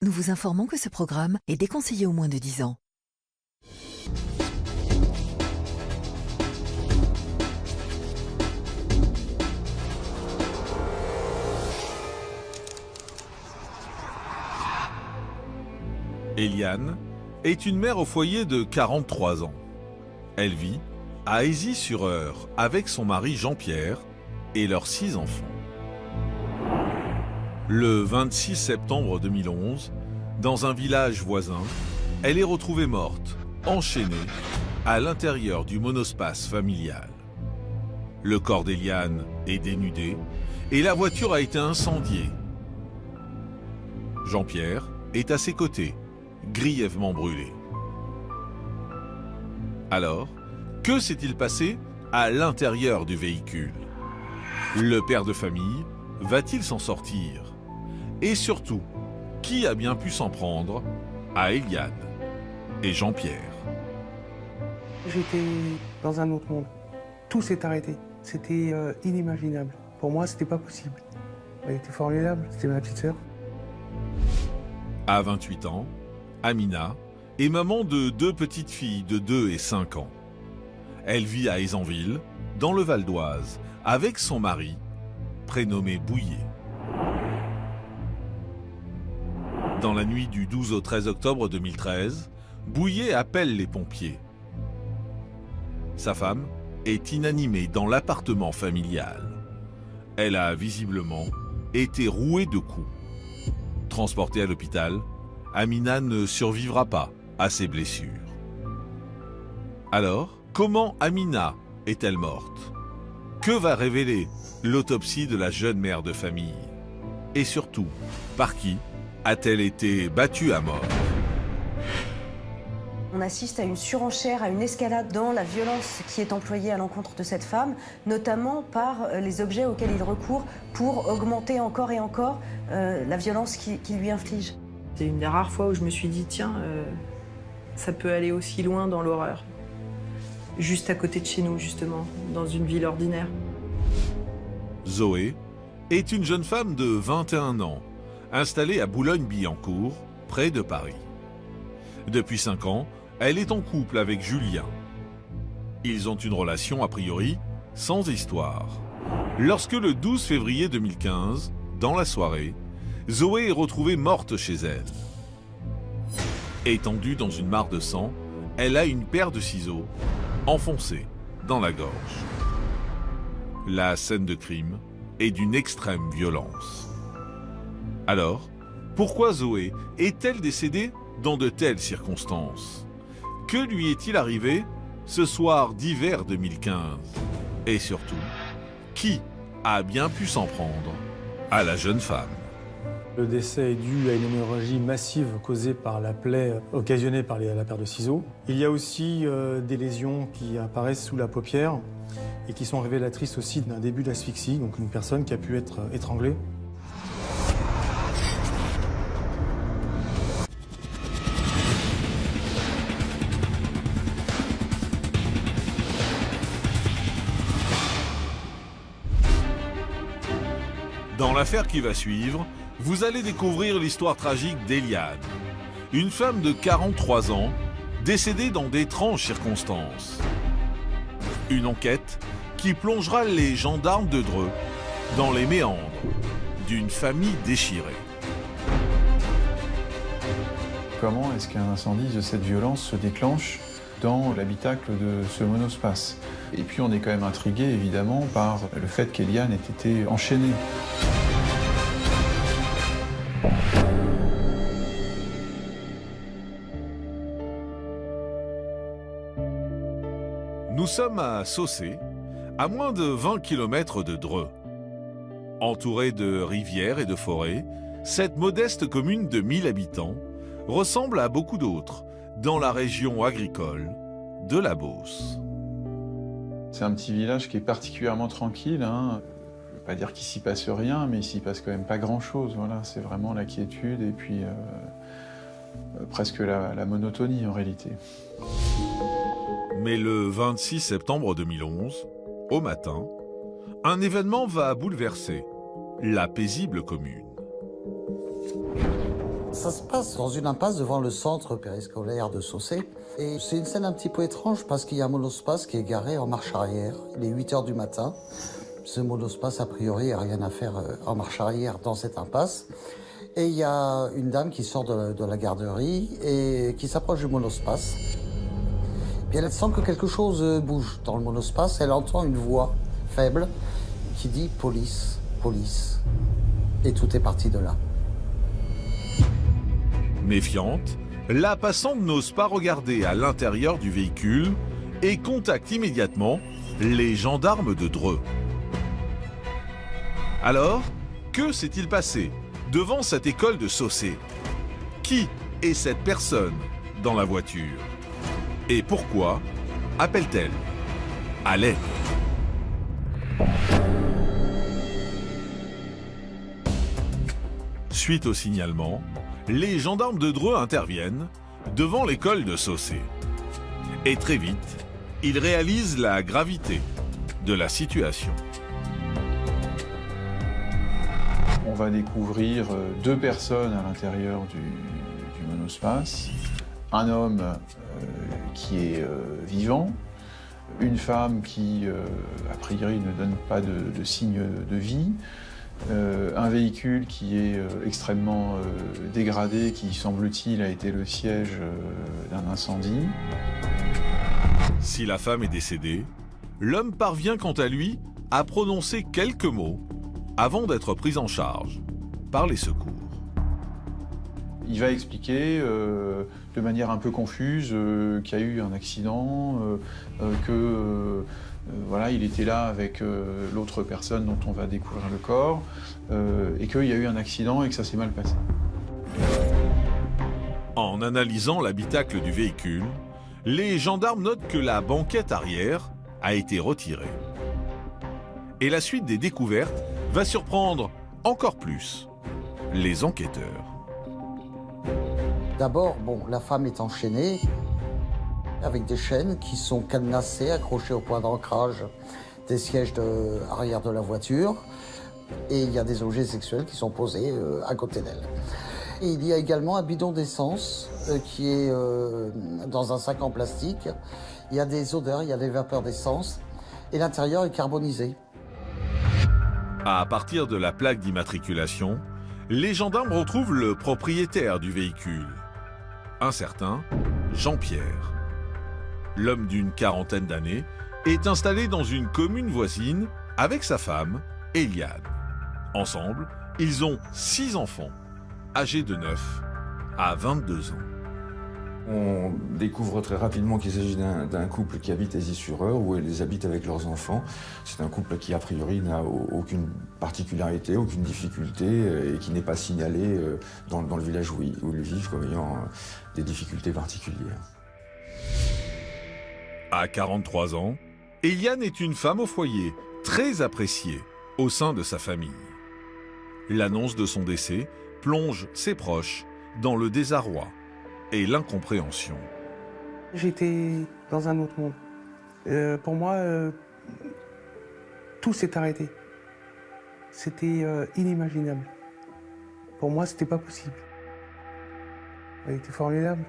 Nous vous informons que ce programme est déconseillé aux moins de 10 ans. Eliane est une mère au foyer de 43 ans. Elle vit à Aisy-sur-Eure avec son mari Jean-Pierre et leurs 6 enfants. Le 26 septembre 2011, dans un village voisin, elle est retrouvée morte, enchaînée, à l'intérieur du monospace familial. Le corps d'Eliane est dénudé et la voiture a été incendiée. Jean-Pierre est à ses côtés, grièvement brûlé. Alors, que s'est-il passé à l'intérieur du véhicule? Le père de famille va-t-il s'en sortir? Et surtout, qui a bien pu s'en prendre à Eliane et Jean-Pierre? J'étais dans un autre monde. Tout s'est arrêté. C'était inimaginable. Pour moi, c'était pas possible. Elle était formidable, c'était ma petite sœur. À 28 ans, Amina est maman de 2 petites filles de 2 et 5 ans. Elle vit à Ézanville, dans le Val d'Oise, avec son mari, prénommé Bouillet. Dans la nuit du 12 au 13 octobre 2013, Bouillet appelle les pompiers. Sa femme est inanimée dans l'appartement familial. Elle a visiblement été rouée de coups. Transportée à l'hôpital, Amina ne survivra pas à ses blessures. Alors, comment Amina est-elle morte? Que va révéler l'autopsie de la jeune mère de famille? Et surtout, par qui a-t-elle été battue à mort? On assiste à une surenchère, à une escalade dans la violence qui est employée à l'encontre de cette femme, notamment par les objets auxquels il recourt pour augmenter encore et encore la violence qu'il lui inflige. C'est une des rares fois où je me suis dit, tiens, ça peut aller aussi loin dans l'horreur. Juste à côté de chez nous, justement, dans une ville ordinaire. Zoé est une jeune femme de 21 ans, installée à Boulogne-Billancourt, près de Paris. Depuis 5 ans, elle est en couple avec Julien. Ils ont une relation a priori sans histoire. Lorsque le 12 février 2015, dans la soirée, Zoé est retrouvée morte chez elle. Étendue dans une mare de sang, elle a une paire de ciseaux enfoncés dans la gorge. La scène de crime est d'une extrême violence. Alors, pourquoi Zoé est-elle décédée dans de telles circonstances? Que lui est-il arrivé ce soir d'hiver 2015? Et surtout, qui a bien pu s'en prendre à la jeune femme? Le décès est dû à une hémorragie massive causée par la plaie occasionnée par la paire de ciseaux. Il y a aussi des lésions qui apparaissent sous la paupière et qui sont révélatrices aussi d'un début d'asphyxie, donc une personne qui a pu être étranglée. Dans l'affaire qui va suivre, vous allez découvrir l'histoire tragique d'Eliane, une femme de 43 ans, décédée dans d'étranges circonstances. Une enquête qui plongera les gendarmes de Dreux dans les méandres d'une famille déchirée. Comment est-ce qu'un incendie de cette violence se déclenche dans l'habitacle de ce monospace? Et puis on est quand même intrigué évidemment par le fait qu'Eliane ait été enchaînée. Nous sommes à Saucé, à moins de 20 km de Dreux. Entourée de rivières et de forêts, cette modeste commune de 1000 habitants ressemble à beaucoup d'autres dans la région agricole de la Beauce. C'est un petit village qui est particulièrement tranquille, hein. Je ne veux pas dire qu'il s'y passe rien, mais il s'y passe quand même pas grand-chose. Voilà, c'est vraiment la quiétude et puis presque la monotonie en réalité. Mais le 26 septembre 2011, au matin, un événement va bouleverser la paisible commune. Ça se passe dans une impasse devant le centre périscolaire de Saucé. Et c'est une scène un petit peu étrange parce qu'il y a un monospace qui est garé en marche arrière. Il est 8 h du matin. Ce monospace, a priori, n'a rien à faire en marche arrière dans cette impasse. Et il y a une dame qui sort de la garderie et qui s'approche du monospace. Puis elle sent que quelque chose bouge dans le monospace. Elle entend une voix faible qui dit « police, police ». Et tout est parti de là. Méfiante, la passante n'ose pas regarder à l'intérieur du véhicule et contacte immédiatement les gendarmes de Dreux. Alors, que s'est-il passé devant cette école de Saucé? Qui est cette personne dans la voiture? Et pourquoi appelle-t-elle à l'aide? Suite au signalement, les gendarmes de Dreux interviennent devant l'école de Saucé. Et très vite, ils réalisent la gravité de la situation. On va découvrir 2 personnes à l'intérieur du monospace. Un homme qui est vivant, une femme qui, a priori, ne donne pas de signe de vie, un véhicule qui est extrêmement dégradé, qui, semble-t-il, a été le siège d'un incendie. Si la femme est décédée, l'homme parvient quant à lui à prononcer quelques mots avant d'être pris en charge par les secours. Il va expliquer de manière un peu confuse qu'il y a eu un accident, voilà, il était là avec l'autre personne dont on va découvrir le corps, et qu'il y a eu un accident et que ça s'est mal passé. En analysant l'habitacle du véhicule, les gendarmes notent que la banquette arrière a été retirée. Et la suite des découvertes va surprendre encore plus les enquêteurs. D'abord, la femme est enchaînée avec des chaînes qui sont cadenassées, accrochées au point d'ancrage des sièges arrière de la voiture. Et il y a des objets sexuels qui sont posés à côté d'elle. Et il y a également un bidon d'essence qui est dans un sac en plastique. Il y a des odeurs, il y a des vapeurs d'essence. Et l'intérieur est carbonisé. À partir de la plaque d'immatriculation, les gendarmes retrouvent le propriétaire du véhicule, un certain Jean-Pierre. L'homme d'une quarantaine d'années est installé dans une commune voisine avec sa femme, Eliane. Ensemble, ils ont 6 enfants, âgés de 9 à 22 ans. On découvre très rapidement qu'il s'agit d'un couple qui habite à Issy-sur-Eure, où ils habitent avec leurs enfants. C'est un couple qui, a priori, n'a aucune particularité, aucune difficulté, et qui n'est pas signalé dans le village où ils vivent comme ayant des difficultés particulières. À 43 ans, Eliane est une femme au foyer, très appréciée au sein de sa famille. L'annonce de son décès plonge ses proches dans le désarroi et l'incompréhension. J'étais dans un autre monde. Pour moi, tout s'est arrêté. C'était inimaginable. Pour moi, c'était pas possible. Elle était formidable.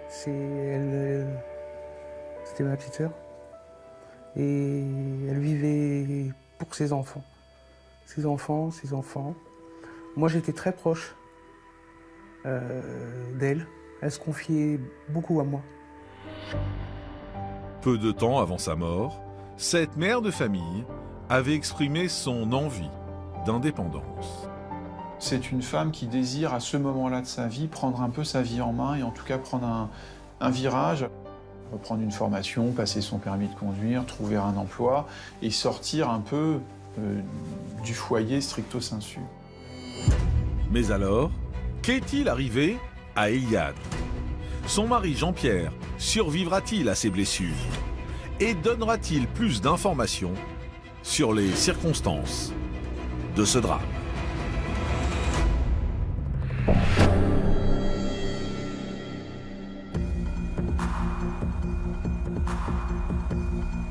C'était ma petite sœur. Et elle vivait pour ses enfants. Ses enfants, ses enfants. Moi, j'étais très proche d'elle. Elle se confiait beaucoup à moi. Peu de temps avant sa mort, cette mère de famille avait exprimé son envie d'indépendance. C'est une femme qui désire à ce moment-là de sa vie prendre un peu sa vie en main et en tout cas prendre un virage, reprendre une formation, passer son permis de conduire, trouver un emploi et sortir un peu du foyer stricto sensu. Mais alors, qu'est-il arrivé à Eliane? Son mari Jean-Pierre survivra-t-il à ses blessures? Et donnera-t-il plus d'informations sur les circonstances de ce drame?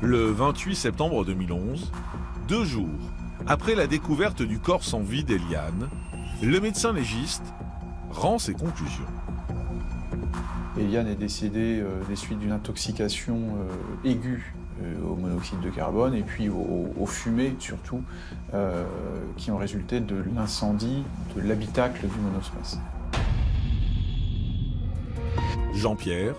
Le 28 septembre 2011, 2 jours après la découverte du corps sans vie d'Eliane, le médecin légiste rend ses conclusions. Eliane est décédée des suites d'une intoxication aiguë au monoxyde de carbone et puis aux fumées surtout qui ont résulté de l'incendie de l'habitacle du monospace. Jean-Pierre,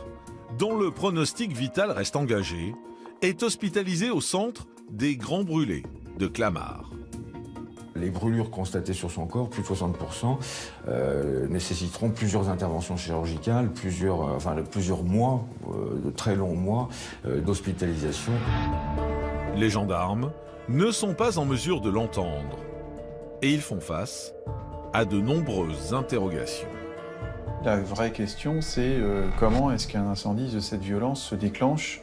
dont le pronostic vital reste engagé, est hospitalisé au centre des Grands Brûlés de Clamart. Les brûlures constatées sur son corps, plus de 60%, nécessiteront plusieurs interventions chirurgicales, plusieurs mois, de très longs mois d'hospitalisation. Les gendarmes ne sont pas en mesure de l'entendre et ils font face à de nombreuses interrogations. La vraie question, c'est comment est-ce qu'un incendie de cette violence se déclenche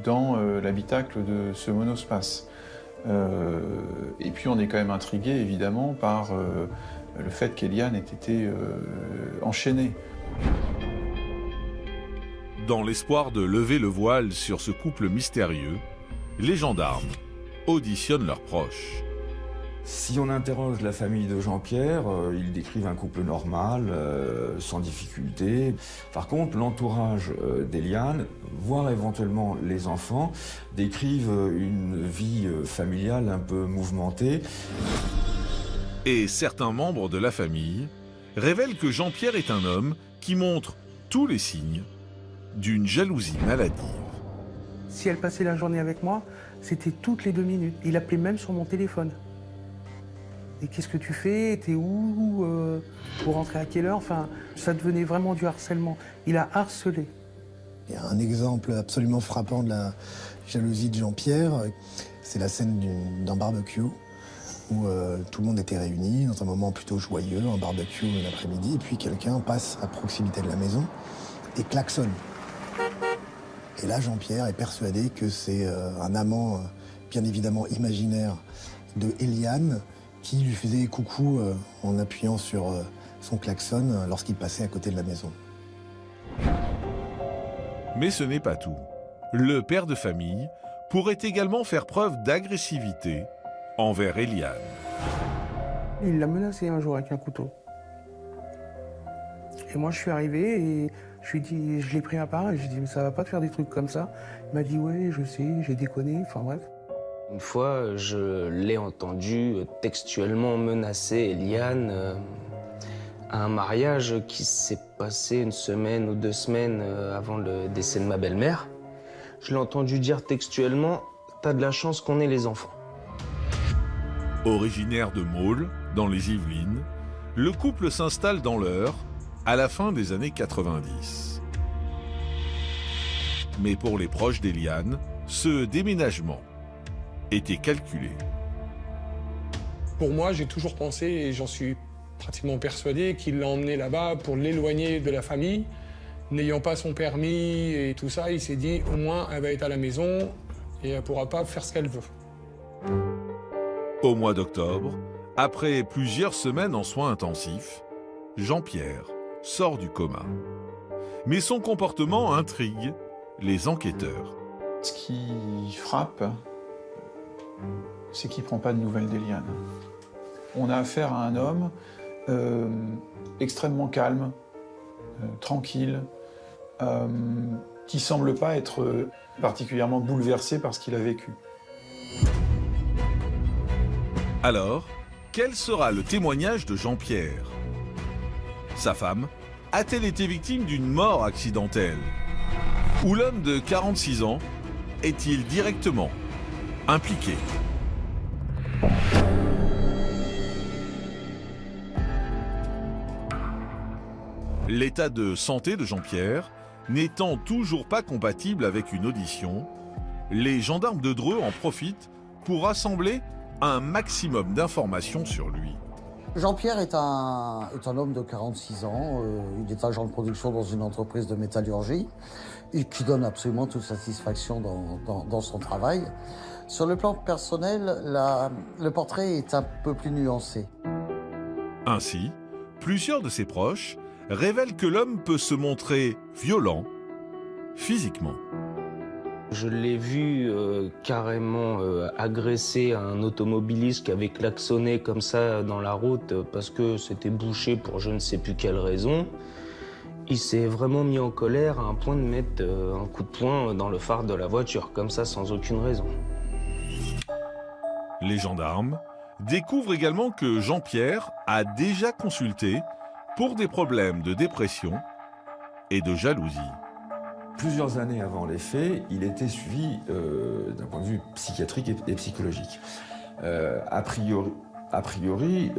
dans l'habitacle de ce monospace. Et puis on est quand même intrigué évidemment par le fait qu'Eliane ait été enchaînée. Dans l'espoir de lever le voile sur ce couple mystérieux, les gendarmes auditionnent leurs proches. Si on interroge la famille de Jean-Pierre, ils décrivent un couple normal, sans difficulté. Par contre, l'entourage d'Eliane, voire éventuellement les enfants, décrivent une vie familiale un peu mouvementée. Et certains membres de la famille révèlent que Jean-Pierre est un homme qui montre tous les signes d'une jalousie maladive. Si elle passait la journée avec moi, c'était toutes les 2 minutes. Il appelait même sur mon téléphone. Et qu'est-ce que tu fais? T'es où? Pour rentrer à quelle heure? Enfin, ça devenait vraiment du harcèlement. Il a harcelé. Il y a un exemple absolument frappant de la jalousie de Jean-Pierre. C'est la scène d'un barbecue où tout le monde était réuni dans un moment plutôt joyeux, un barbecue l'après-midi, et puis quelqu'un passe à proximité de la maison et klaxonne. Et là, Jean-Pierre est persuadé que c'est un amant, bien évidemment imaginaire, de Eliane, qui lui faisait coucou en appuyant sur son klaxon lorsqu'il passait à côté de la maison. Mais ce n'est pas tout. Le père de famille pourrait également faire preuve d'agressivité envers Eliane. Il l'a menacé un jour avec un couteau. Et moi, je suis arrivé et je lui ai dit, je l'ai pris à part et je lui ai dit, mais ça va pas te faire des trucs comme ça. Il m'a dit, ouais, je sais, j'ai déconné, enfin bref. Une fois, je l'ai entendu textuellement menacer Eliane à un mariage qui s'est passé 1 semaine ou 2 semaines avant le décès de ma belle-mère. Je l'ai entendu dire textuellement « T'as de la chance qu'on ait les enfants ». Originaire de Maule, dans les Yvelines, le couple s'installe dans l'Eure à la fin des années 90. Mais pour les proches d'Eliane, ce déménagement était calculé. Pour moi, j'ai toujours pensé, et j'en suis pratiquement persuadé, qu'il l'a emmené là-bas pour l'éloigner de la famille. N'ayant pas son permis et tout ça, il s'est dit, au moins, elle va être à la maison et elle ne pourra pas faire ce qu'elle veut. Au mois d'octobre, après plusieurs semaines en soins intensifs, Jean-Pierre sort du coma. Mais son comportement intrigue les enquêteurs. Ce qui frappe, c'est qu'il ne prend pas de nouvelles d'Eliane. On a affaire à un homme extrêmement calme, tranquille, qui ne semble pas être particulièrement bouleversé par ce qu'il a vécu. Alors, quel sera le témoignage de Jean-Pierre? Sa femme a-t-elle été victime d'une mort accidentelle? Ou l'homme de 46 ans est-il directement impliqué? L'état de santé de Jean-Pierre n'étant toujours pas compatible avec une audition, les gendarmes de Dreux en profitent pour rassembler un maximum d'informations sur lui. Jean-Pierre est un homme de 46 ans, il est agent de production dans une entreprise de métallurgie et qui donne absolument toute satisfaction dans son travail. Sur le plan personnel, le portrait est un peu plus nuancé. Ainsi, plusieurs de ses proches révèlent que l'homme peut se montrer violent physiquement. Je l'ai vu carrément agresser un automobiliste qui avait klaxonné comme ça dans la route parce que c'était bouché pour je ne sais plus quelle raison. Il s'est vraiment mis en colère à un point de mettre un coup de poing dans le phare de la voiture, comme ça sans aucune raison. Les gendarmes découvrent également que Jean-Pierre a déjà consulté pour des problèmes de dépression et de jalousie. Plusieurs années avant les faits, il était suivi d'un point de vue psychiatrique et psychologique. A priori,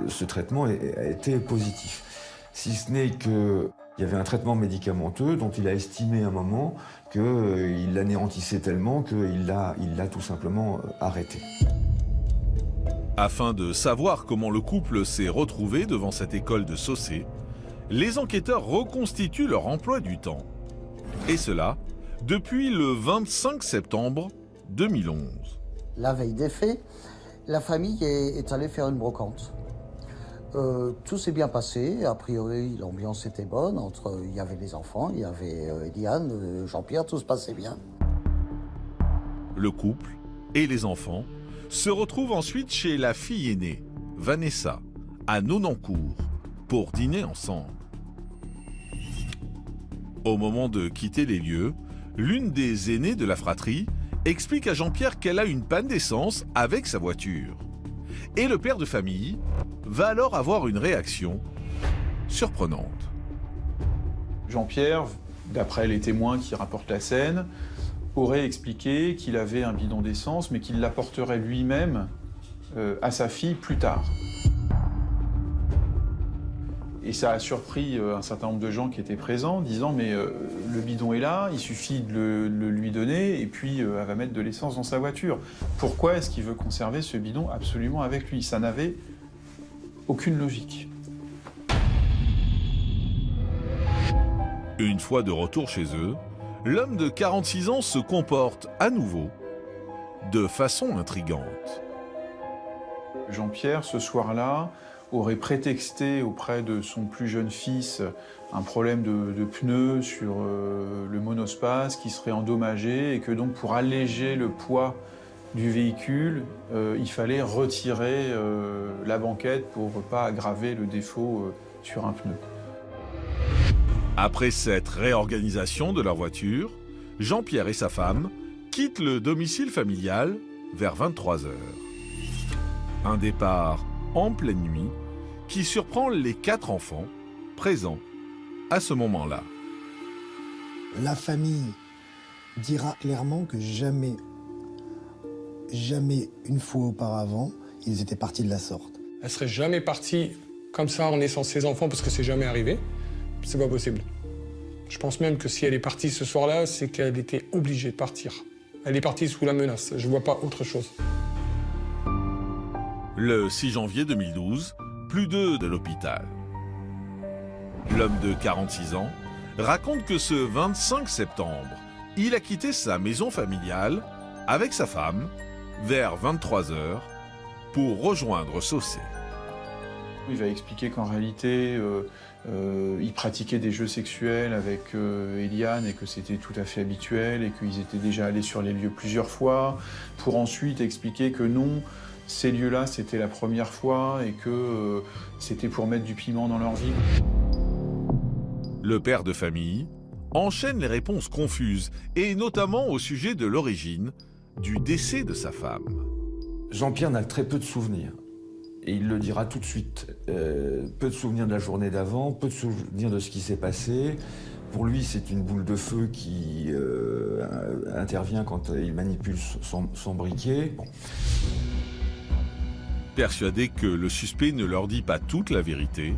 ce traitement a été positif. Si ce n'est qu'il y avait un traitement médicamenteux dont il a estimé à un moment qu'il l'anéantissait tellement qu'il l'a tout simplement arrêté. Afin de savoir comment le couple s'est retrouvé devant cette école de Saussé, les enquêteurs reconstituent leur emploi du temps. Et cela depuis le 25 septembre 2011. La veille des faits, la famille est allée faire une brocante. Tout s'est bien passé, a priori l'ambiance était bonne, il y avait les enfants, il y avait Eliane, Jean-Pierre, tout se passait bien. Le couple et les enfants se retrouvent ensuite chez la fille aînée, Vanessa, à Nonancourt, pour dîner ensemble. Au moment de quitter les lieux, l'une des aînées de la fratrie explique à Jean-Pierre qu'elle a une panne d'essence avec sa voiture. Et le père de famille va alors avoir une réaction surprenante. Jean-Pierre, d'après les témoins qui rapportent la scène, aurait expliqué qu'il avait un bidon d'essence, mais qu'il l'apporterait lui-même à sa fille plus tard. Et ça a surpris un certain nombre de gens qui étaient présents, disant « mais le bidon est là, il suffit de le lui donner, et puis elle va mettre de l'essence dans sa voiture. Pourquoi est-ce qu'il veut conserver ce bidon absolument avec lui ?» Ça n'avait aucune logique. Une fois de retour chez eux, l'homme de 46 ans se comporte à nouveau de façon intrigante. Jean-Pierre, ce soir-là, aurait prétexté auprès de son plus jeune fils un problème de pneus sur le monospace qui serait endommagé et que donc pour alléger le poids du véhicule, il fallait retirer la banquette pour ne pas aggraver le défaut sur un pneu. Après cette réorganisation de leur voiture, Jean-Pierre et sa femme quittent le domicile familial vers 23 h. Un départ en pleine nuit qui surprend les 4 enfants présents à ce moment-là. La famille dira clairement que jamais une fois auparavant, ils étaient partis de la sorte. Elle serait jamais partie comme ça en laissant ses enfants parce que c'est jamais arrivé. C'est pas possible. Je pense même que si elle est partie ce soir-là, c'est qu'elle était obligée de partir. Elle est partie sous la menace. Je vois pas autre chose. Le 6 janvier 2012, plus de l'hôpital. L'homme de 46 ans raconte que ce 25 septembre, il a quitté sa maison familiale avec sa femme vers 23 h pour rejoindre Saussé. Il va expliquer qu'en réalité, il pratiquait des jeux sexuels avec Eliane et que c'était tout à fait habituel et qu'ils étaient déjà allés sur les lieux plusieurs fois, pour ensuite expliquer que non, ces lieux-là, c'était la première fois et que c'était pour mettre du piment dans leur vie. Le père de famille enchaîne les réponses confuses, et notamment au sujet de l'origine du décès de sa femme. Jean-Pierre n'a très peu de souvenirs. Et il le dira tout de suite. Peu de souvenirs de la journée d'avant, peu de souvenirs de ce qui s'est passé. Pour lui, c'est une boule de feu qui intervient quand il manipule son briquet. Bon. Persuadés que le suspect ne leur dit pas toute la vérité,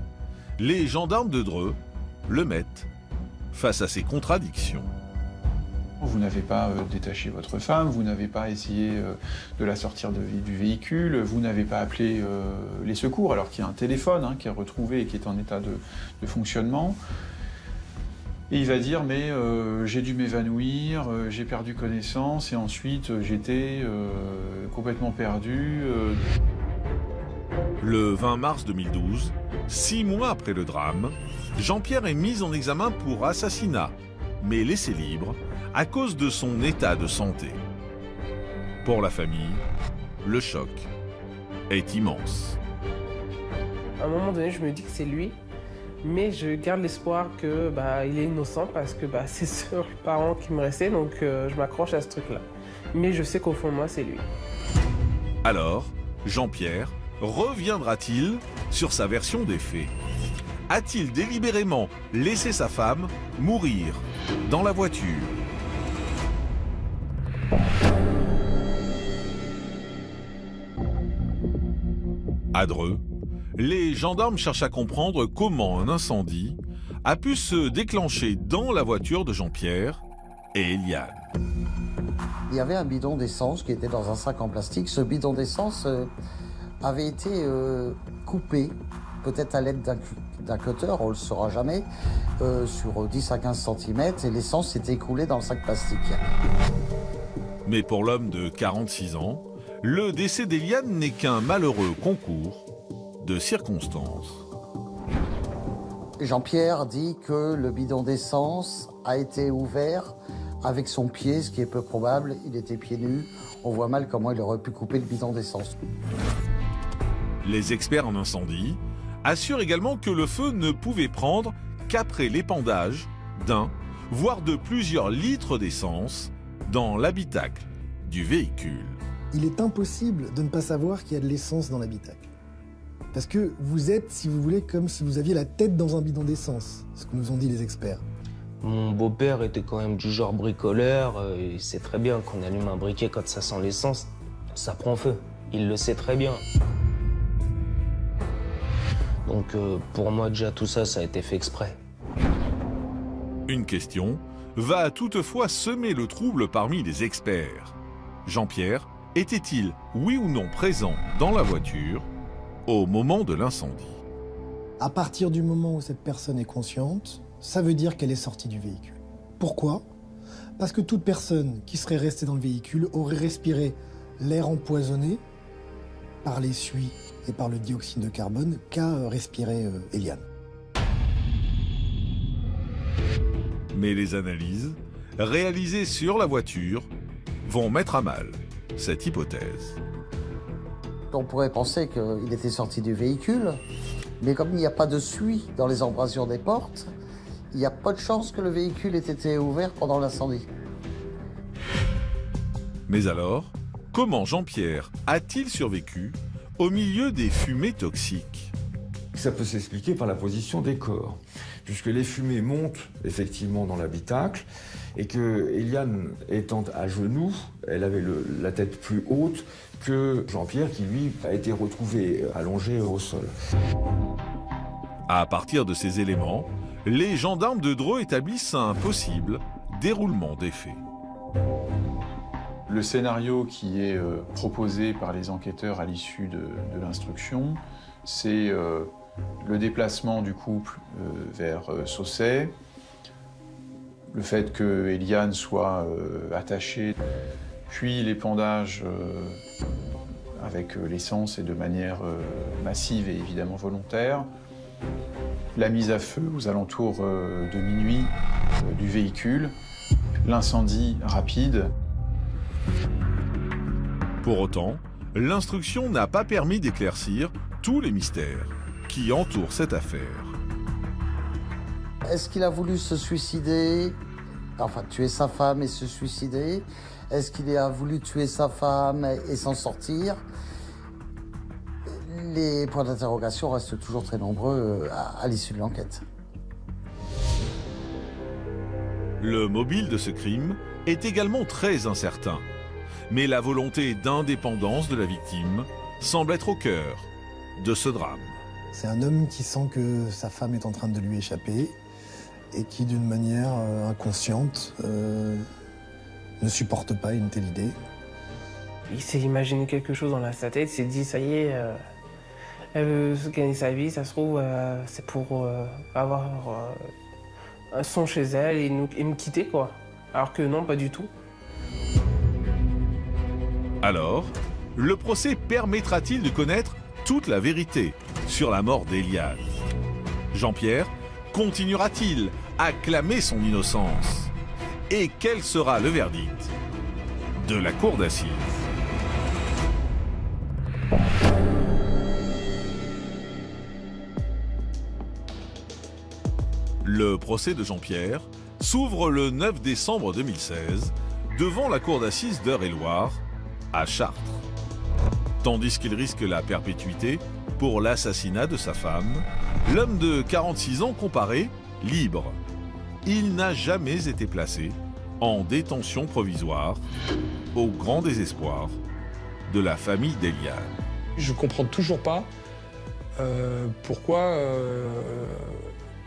les gendarmes de Dreux le mettent face à ces contradictions. Vous n'avez pas détaché votre femme, vous n'avez pas essayé de la sortir du véhicule, vous n'avez pas appelé les secours, alors qu'il y a un téléphone qui est retrouvé et qui est en état de fonctionnement. Et il va dire, mais j'ai dû m'évanouir, j'ai perdu connaissance, et ensuite j'étais complètement perdu. Le 20 mars 2012, 6 mois après le drame, Jean-Pierre est mis en examen pour assassinat, mais laissé libre à cause de son état de santé. Pour la famille, le choc est immense. À un moment donné, je me dis que c'est lui, mais je garde l'espoir que il est innocent parce que c'est seuls parents qui me restaient, donc je m'accroche à ce truc-là. Mais je sais qu'au fond de moi, c'est lui. Alors, Jean-Pierre reviendra-t-il sur sa version des faits? A-t-il délibérément laissé sa femme mourir dans la voiture? À Dreux, les gendarmes cherchent à comprendre comment un incendie a pu se déclencher dans la voiture de Jean-Pierre et Eliane. Il y avait un bidon d'essence qui était dans un sac en plastique. Ce bidon d'essence avait été coupé, peut-être à l'aide d'un cutter, on ne le saura jamais, sur 10 à 15 cm, et l'essence s'était écoulée dans le sac plastique. Mais pour l'homme de 46 ans, le décès d'Eliane n'est qu'un malheureux concours de circonstances. Jean-Pierre dit que le bidon d'essence a été ouvert avec son pied, ce qui est peu probable. Il était pieds nus. On voit mal comment il aurait pu couper le bidon d'essence. Les experts en incendie assurent également que le feu ne pouvait prendre qu'après l'épandage d'un, voire de plusieurs litres d'essence dans l'habitacle du véhicule. Il est impossible de ne pas savoir qu'il y a de l'essence dans l'habitacle. Parce que vous êtes, si vous voulez, comme si vous aviez la tête dans un bidon d'essence, ce que nous ont dit les experts. Mon beau-père était quand même du genre bricoleur. Il sait très bien qu'on allume un briquet quand ça sent l'essence, ça prend feu. Il le sait très bien. Donc pour moi déjà tout ça, ça a été fait exprès. Une question va toutefois semer le trouble parmi les experts. Jean-Pierre était-il, oui ou non, présent dans la voiture au moment de l'incendie? À partir du moment où cette personne est consciente, ça veut dire qu'elle est sortie du véhicule. Pourquoi? Parce que toute personne qui serait restée dans le véhicule aurait respiré l'air empoisonné par les suies et par le dioxyde de carbone qu'a respiré Eliane. Mais les analyses réalisées sur la voiture vont mettre à mal cette hypothèse. On pourrait penser qu'il était sorti du véhicule, mais comme il n'y a pas de suie dans les embrasures des portes, il n'y a pas de chance que le véhicule ait été ouvert pendant l'incendie. Mais alors, comment Jean-Pierre a-t-il survécu au milieu des fumées toxiques? Ça peut s'expliquer par la position des corps, puisque les fumées montent effectivement dans l'habitacle et que Eliane étant à genoux, elle avait la tête plus haute que Jean-Pierre qui lui a été retrouvé allongé au sol. À partir de ces éléments, les gendarmes de Dreux établissent un possible déroulement des faits. Le scénario qui est proposé par les enquêteurs à l'issue de l'instruction, c'est le déplacement du couple vers Saucey, le fait que Eliane soit attachée, puis l'épandage avec l'essence et de manière massive et évidemment volontaire, la mise à feu aux alentours de minuit du véhicule, l'incendie rapide. Pour autant, l'instruction n'a pas permis d'éclaircir tous les mystères qui entourent cette affaire. Est-ce qu'il a voulu se suicider, enfin tuer sa femme et se suicider? Est-ce qu'il a voulu tuer sa femme et s'en sortir? Les points d'interrogation restent toujours très nombreux à l'issue de l'enquête. Le mobile de ce crime est également très incertain. Mais la volonté d'indépendance de la victime semble être au cœur de ce drame. C'est un homme qui sent que sa femme est en train de lui échapper et qui, d'une manière inconsciente, ne supporte pas une telle idée. Il s'est imaginé quelque chose dans sa tête, il s'est dit, ça y est, elle veut gagner sa vie, ça se trouve, c'est pour avoir un son chez elle et me quitter, quoi. Alors que non, pas du tout. Alors, le procès permettra-t-il de connaître toute la vérité sur la mort d'Eliane? Jean-Pierre continuera-t-il à clamer son innocence? Et quel sera le verdict de la cour d'assises? Le procès de Jean-Pierre s'ouvre le 9 décembre 2016 devant la cour d'assises d'Eure-et-Loir à Chartres. Tandis qu'il risque la perpétuité pour l'assassinat de sa femme, l'homme de 46 ans comparaît libre. Il n'a jamais été placé en détention provisoire, au grand désespoir de la famille d'Eliane. Je ne comprends toujours pas pourquoi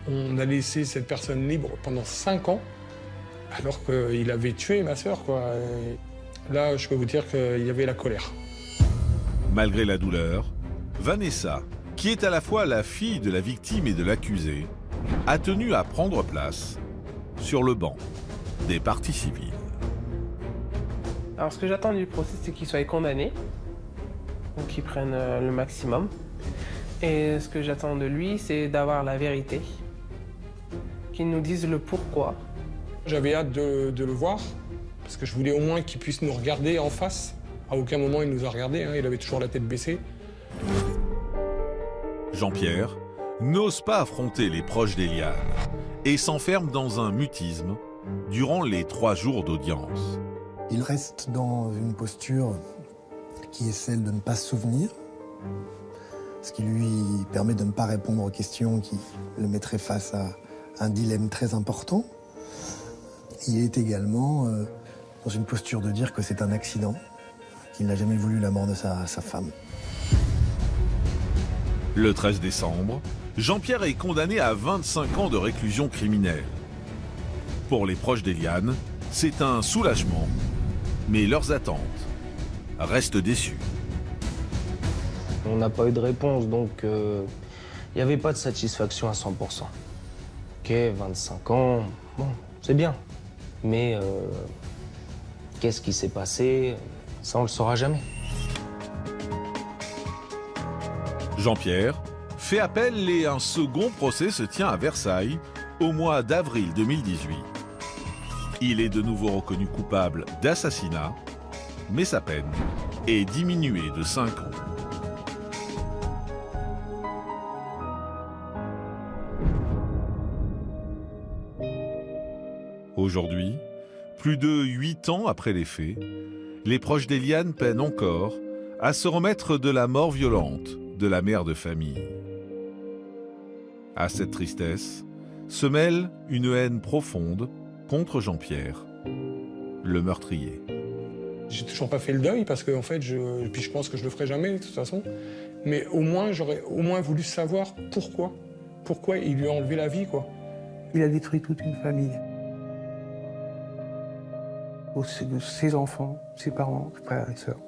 on a laissé cette personne libre pendant 5 ans, alors qu'il avait tué ma sœur, quoi. Et là, je peux vous dire qu'il y avait la colère. Malgré la douleur, Vanessa, qui est à la fois la fille de la victime et de l'accusé, a tenu à prendre place sur le banc des parties civiles. Alors ce que j'attends du procès, c'est qu'il soit condamné, donc qu'il prenne le maximum. Et ce que j'attends de lui, c'est d'avoir la vérité, qu'il nous dise le pourquoi. J'avais hâte de le voir, parce que je voulais au moins qu'il puisse nous regarder en face. À aucun moment il nous a regardés, hein, il avait toujours la tête baissée. Jean-Pierre n'ose pas affronter les proches d'Eliane et s'enferme dans un mutisme durant les 3 jours d'audience. Il reste dans une posture qui est celle de ne pas se souvenir, ce qui lui permet de ne pas répondre aux questions qui le mettraient face à un dilemme très important. Il est également dans une posture de dire que c'est un accident, qu'il n'a jamais voulu la mort de sa femme. Le 13 décembre, Jean-Pierre est condamné à 25 ans de réclusion criminelle. Pour les proches d'Eliane, c'est un soulagement, mais leurs attentes restent déçues. On n'a pas eu de réponse, donc il n'y avait pas de satisfaction à 100%. Ok, 25 ans, bon, c'est bien. Mais qu'est-ce qui s'est passé? Ça, on le saura jamais. Jean-Pierre fait appel et un second procès se tient à Versailles au mois d'avril 2018. Il est de nouveau reconnu coupable d'assassinat, mais sa peine est diminuée de 5 ans. Aujourd'hui, plus de 8 ans après les faits, les proches d'Eliane peinent encore à se remettre de la mort violente de la mère de famille. À cette tristesse se mêle une haine profonde contre Jean-Pierre, le meurtrier. J'ai toujours pas fait le deuil parce que en fait, puis je pense que je le ferai jamais de toute façon. Mais au moins, j'aurais au moins voulu savoir pourquoi il lui a enlevé la vie, quoi. Il a détruit toute une famille. Ses enfants, ses parents, ses frères et sœurs.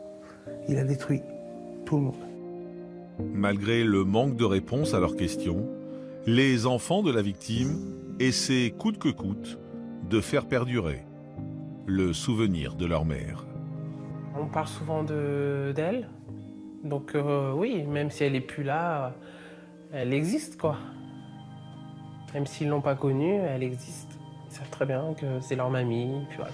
Il a détruit tout le monde. Malgré le manque de réponse à leurs questions, les enfants de la victime essaient coûte que coûte de faire perdurer le souvenir de leur mère. On parle souvent d'elle, donc oui, même si elle n'est plus là, elle existe, quoi. Même s'ils ne l'ont pas connue, elle existe. Ils savent très bien que c'est leur mamie, puis voilà.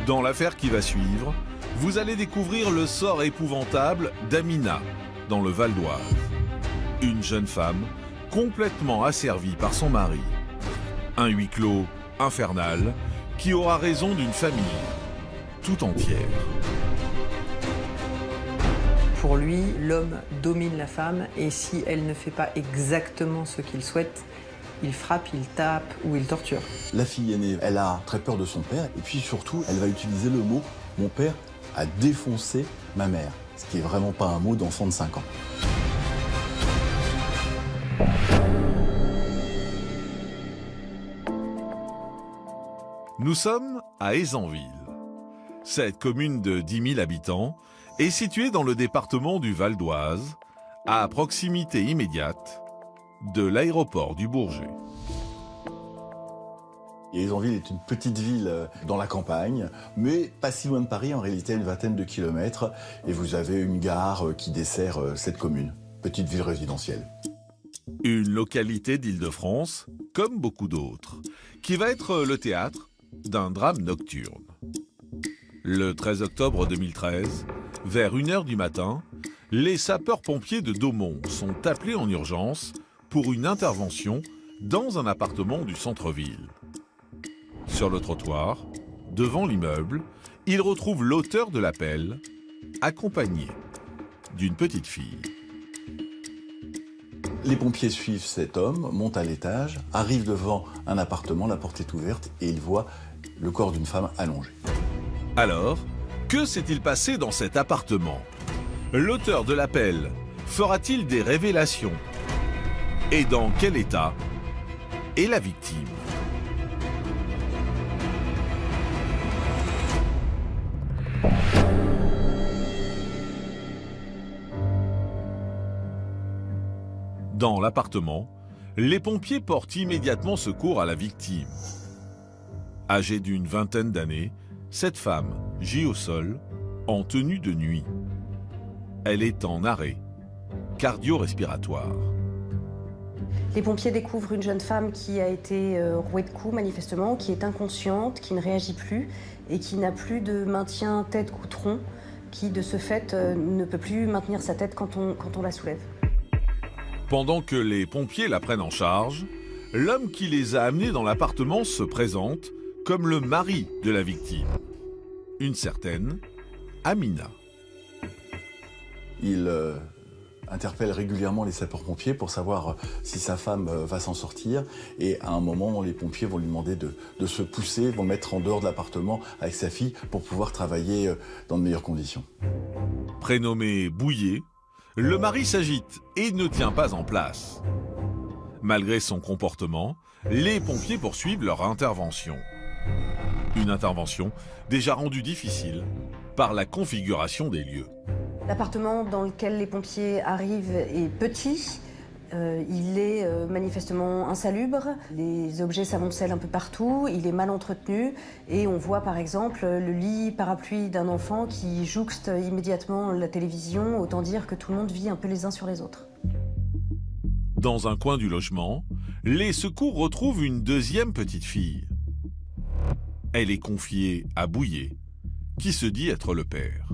Dans l'affaire qui va suivre, vous allez découvrir le sort épouvantable d'Amina, dans le Val d'Oise. Une jeune femme complètement asservie par son mari. Un huis clos infernal qui aura raison d'une famille tout entière. Pour lui, l'homme domine la femme et si elle ne fait pas exactement ce qu'il souhaite, il frappe, il tape ou il torture. La fille aînée, elle a très peur de son père et puis surtout, elle va utiliser le mot « mon père a défoncé ma mère », ce qui est vraiment pas un mot d'enfant de 5 ans. Nous sommes à Ézanville. Cette commune de 10 000 habitants est située dans le département du Val d'Oise, à proximité immédiate de l'aéroport du Bourget. Hérisonville est une petite ville dans la campagne, mais pas si loin de Paris, en réalité à une vingtaine de kilomètres. Et vous avez une gare qui dessert cette commune, petite ville résidentielle. Une localité d'Île-de-France, comme beaucoup d'autres, qui va être le théâtre d'un drame nocturne. Le 13 octobre 2013, vers 1h du matin, les sapeurs-pompiers de Daumont sont appelés en urgence pour une intervention dans un appartement du centre-ville. Sur le trottoir, devant l'immeuble, ils retrouvent l'auteur de l'appel, accompagné d'une petite fille. Les pompiers suivent cet homme, montent à l'étage, arrivent devant un appartement, la porte est ouverte et ils voient le corps d'une femme allongée. Alors, que s'est-il passé dans cet appartement? L'auteur de l'appel fera-t-il des révélations? Et dans quel état est la victime? Dans l'appartement, les pompiers portent immédiatement secours à la victime. Âgée d'une vingtaine d'années, cette femme gît au sol, en tenue de nuit. Elle est en arrêt cardio-respiratoire. Les pompiers découvrent une jeune femme qui a été rouée de coups, manifestement, qui est inconsciente, qui ne réagit plus et qui n'a plus de maintien tête-goutron, qui, de ce fait, ne peut plus maintenir sa tête quand on la soulève. Pendant que les pompiers la prennent en charge, l'homme qui les a amenés dans l'appartement se présente comme le mari de la victime, une certaine Amina. Il interpelle régulièrement les sapeurs-pompiers pour savoir si sa femme va s'en sortir. Et à un moment, les pompiers vont lui demander de se pousser, vont le mettre en dehors de l'appartement avec sa fille pour pouvoir travailler dans de meilleures conditions. Prénommé Bouillet, le mari s'agite et ne tient pas en place. Malgré son comportement, les pompiers poursuivent leur intervention. Une intervention déjà rendue difficile par la configuration des lieux. L'appartement dans lequel les pompiers arrivent est petit. Il est manifestement insalubre. Les objets s'amoncellent un peu partout. Il est mal entretenu. Et on voit par exemple le lit parapluie d'un enfant qui jouxte immédiatement la télévision. Autant dire que tout le monde vit un peu les uns sur les autres. Dans un coin du logement, les secours retrouvent une deuxième petite fille. Elle est confiée à Bouillet, qui se dit être le père.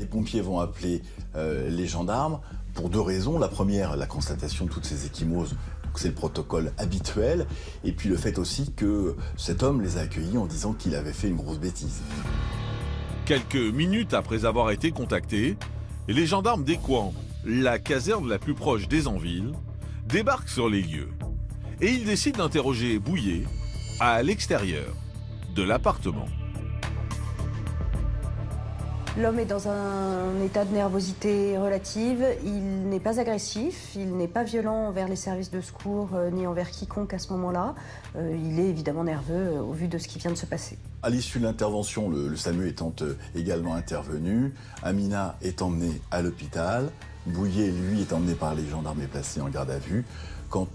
Les pompiers vont appeler les gendarmes pour deux raisons. La première, la constatation de toutes ces ecchymoses, donc c'est le protocole habituel. Et puis le fait aussi que cet homme les a accueillis en disant qu'il avait fait une grosse bêtise. Quelques minutes après avoir été contactés, les gendarmes d'Écouen, la caserne la plus proche d'Hérisonville, débarquent sur les lieux. Et ils décident d'interroger Bouillet à l'extérieur de l'appartement. L'homme est dans un état de nervosité relative, il n'est pas agressif, il n'est pas violent envers les services de secours ni envers quiconque à ce moment-là. Il est évidemment nerveux au vu de ce qui vient de se passer. À l'issue de l'intervention, le SAMU étant également intervenu, Amina est emmenée à l'hôpital, Bouillet, lui, est emmené par les gendarmes et placé en garde à vue. Quant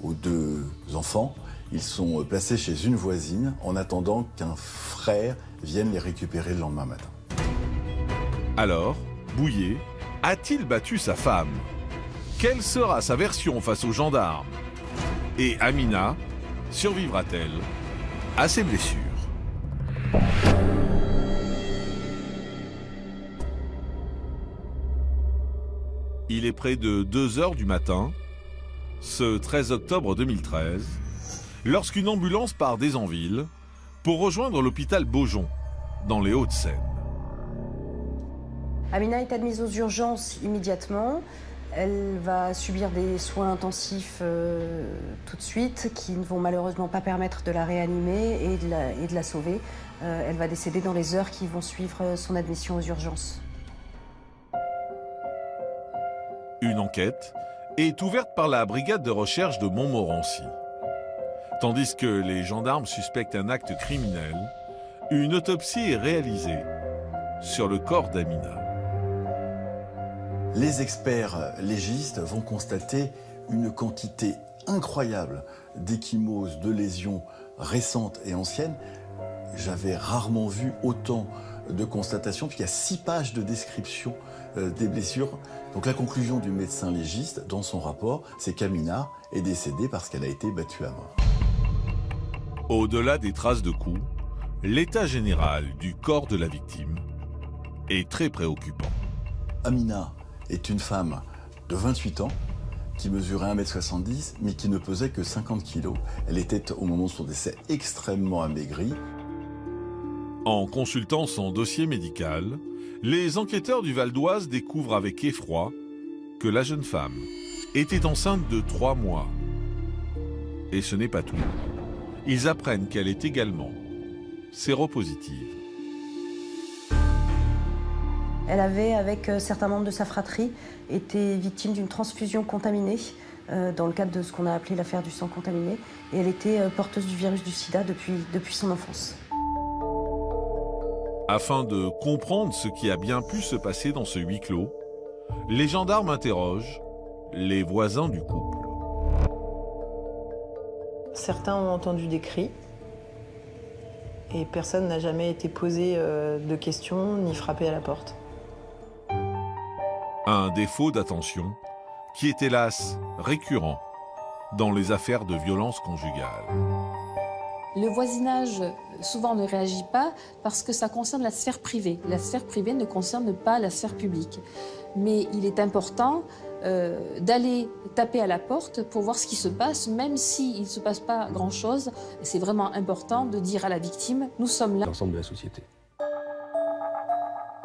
aux deux enfants, ils sont placés chez une voisine en attendant qu'un frère vienne les récupérer le lendemain matin. Alors, Bouillet a-t-il battu sa femme? Quelle sera sa version face aux gendarmes? Et Amina survivra-t-elle à ses blessures? Il est près de 2h du matin, ce 13 octobre 2013, lorsqu'une ambulance part d'Hérisonville pour rejoindre l'hôpital Beaujon, dans les Hauts-de-Seine. Amina est admise aux urgences immédiatement. Elle va subir des soins intensifs tout de suite, qui ne vont malheureusement pas permettre de la réanimer et de la sauver. Elle va décéder dans les heures qui vont suivre son admission aux urgences. Une enquête est ouverte par la brigade de recherche de Montmorency. Tandis que les gendarmes suspectent un acte criminel, une autopsie est réalisée sur le corps d'Amina. Les experts légistes vont constater une quantité incroyable d'ecchymoses, de lésions récentes et anciennes. J'avais rarement vu autant de constatations, puisqu'il y a 6 pages de description des blessures. Donc la conclusion du médecin légiste dans son rapport, c'est qu'Amina est décédée parce qu'elle a été battue à mort. Au-delà des traces de coups, l'état général du corps de la victime est très préoccupant. Amina est une femme de 28 ans qui mesurait 1m70 mais qui ne pesait que 50 kg. Elle était au moment de son décès extrêmement amaigrie. En consultant son dossier médical, les enquêteurs du Val d'Oise découvrent avec effroi que la jeune femme était enceinte de 3 mois. Et ce n'est pas tout. Ils apprennent qu'elle est également séropositive. Elle avait, avec certains membres de sa fratrie, été victime d'une transfusion contaminée dans le cadre de ce qu'on a appelé l'affaire du sang contaminé. Et elle était porteuse du virus du sida depuis son enfance. Afin de comprendre ce qui a bien pu se passer dans ce huis clos, les gendarmes interrogent les voisins du couple. Certains ont entendu des cris et personne n'a jamais été posé de questions ni frappé à la porte. Un défaut d'attention qui est hélas récurrent dans les affaires de violence conjugale. Le voisinage souvent ne réagit pas parce que ça concerne la sphère privée. La sphère privée ne concerne pas la sphère publique. Mais il est important d'aller taper à la porte pour voir ce qui se passe, même s'il ne se passe pas grand-chose. C'est vraiment important de dire à la victime, nous sommes là. L'ensemble de la société.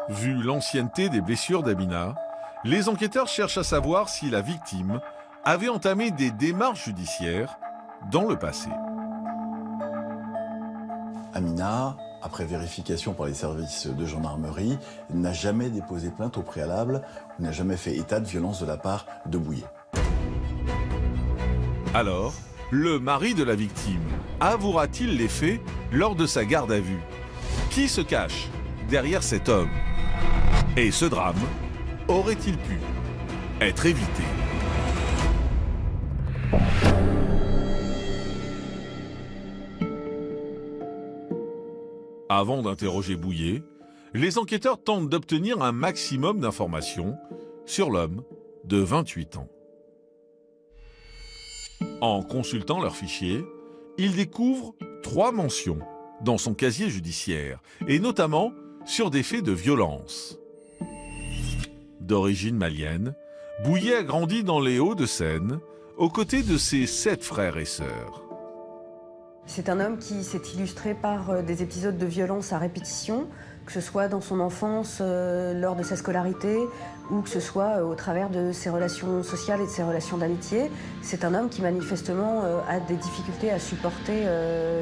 Vu l'ancienneté des blessures d'Amina, les enquêteurs cherchent à savoir si la victime avait entamé des démarches judiciaires dans le passé. Amina, après vérification par les services de gendarmerie, n'a jamais déposé plainte au préalable, n'a jamais fait état de violence de la part de Bouillet. Alors, le mari de la victime avouera-t-il les faits lors de sa garde à vue? Qui se cache derrière cet homme? Et ce drame aurait-il pu être évité? Avant d'interroger Bouillet, les enquêteurs tentent d'obtenir un maximum d'informations sur l'homme de 28 ans. En consultant leur fichier, ils découvrent 3 mentions dans son casier judiciaire, et notamment sur des faits de violence. D'origine malienne, Bouillet a grandi dans les Hauts-de-Seine, aux côtés de ses 7 frères et sœurs. C'est un homme qui s'est illustré par des épisodes de violence à répétition, que ce soit dans son enfance, lors de sa scolarité, ou que ce soit au travers de ses relations sociales et de ses relations d'amitié. C'est un homme qui manifestement a des difficultés à supporter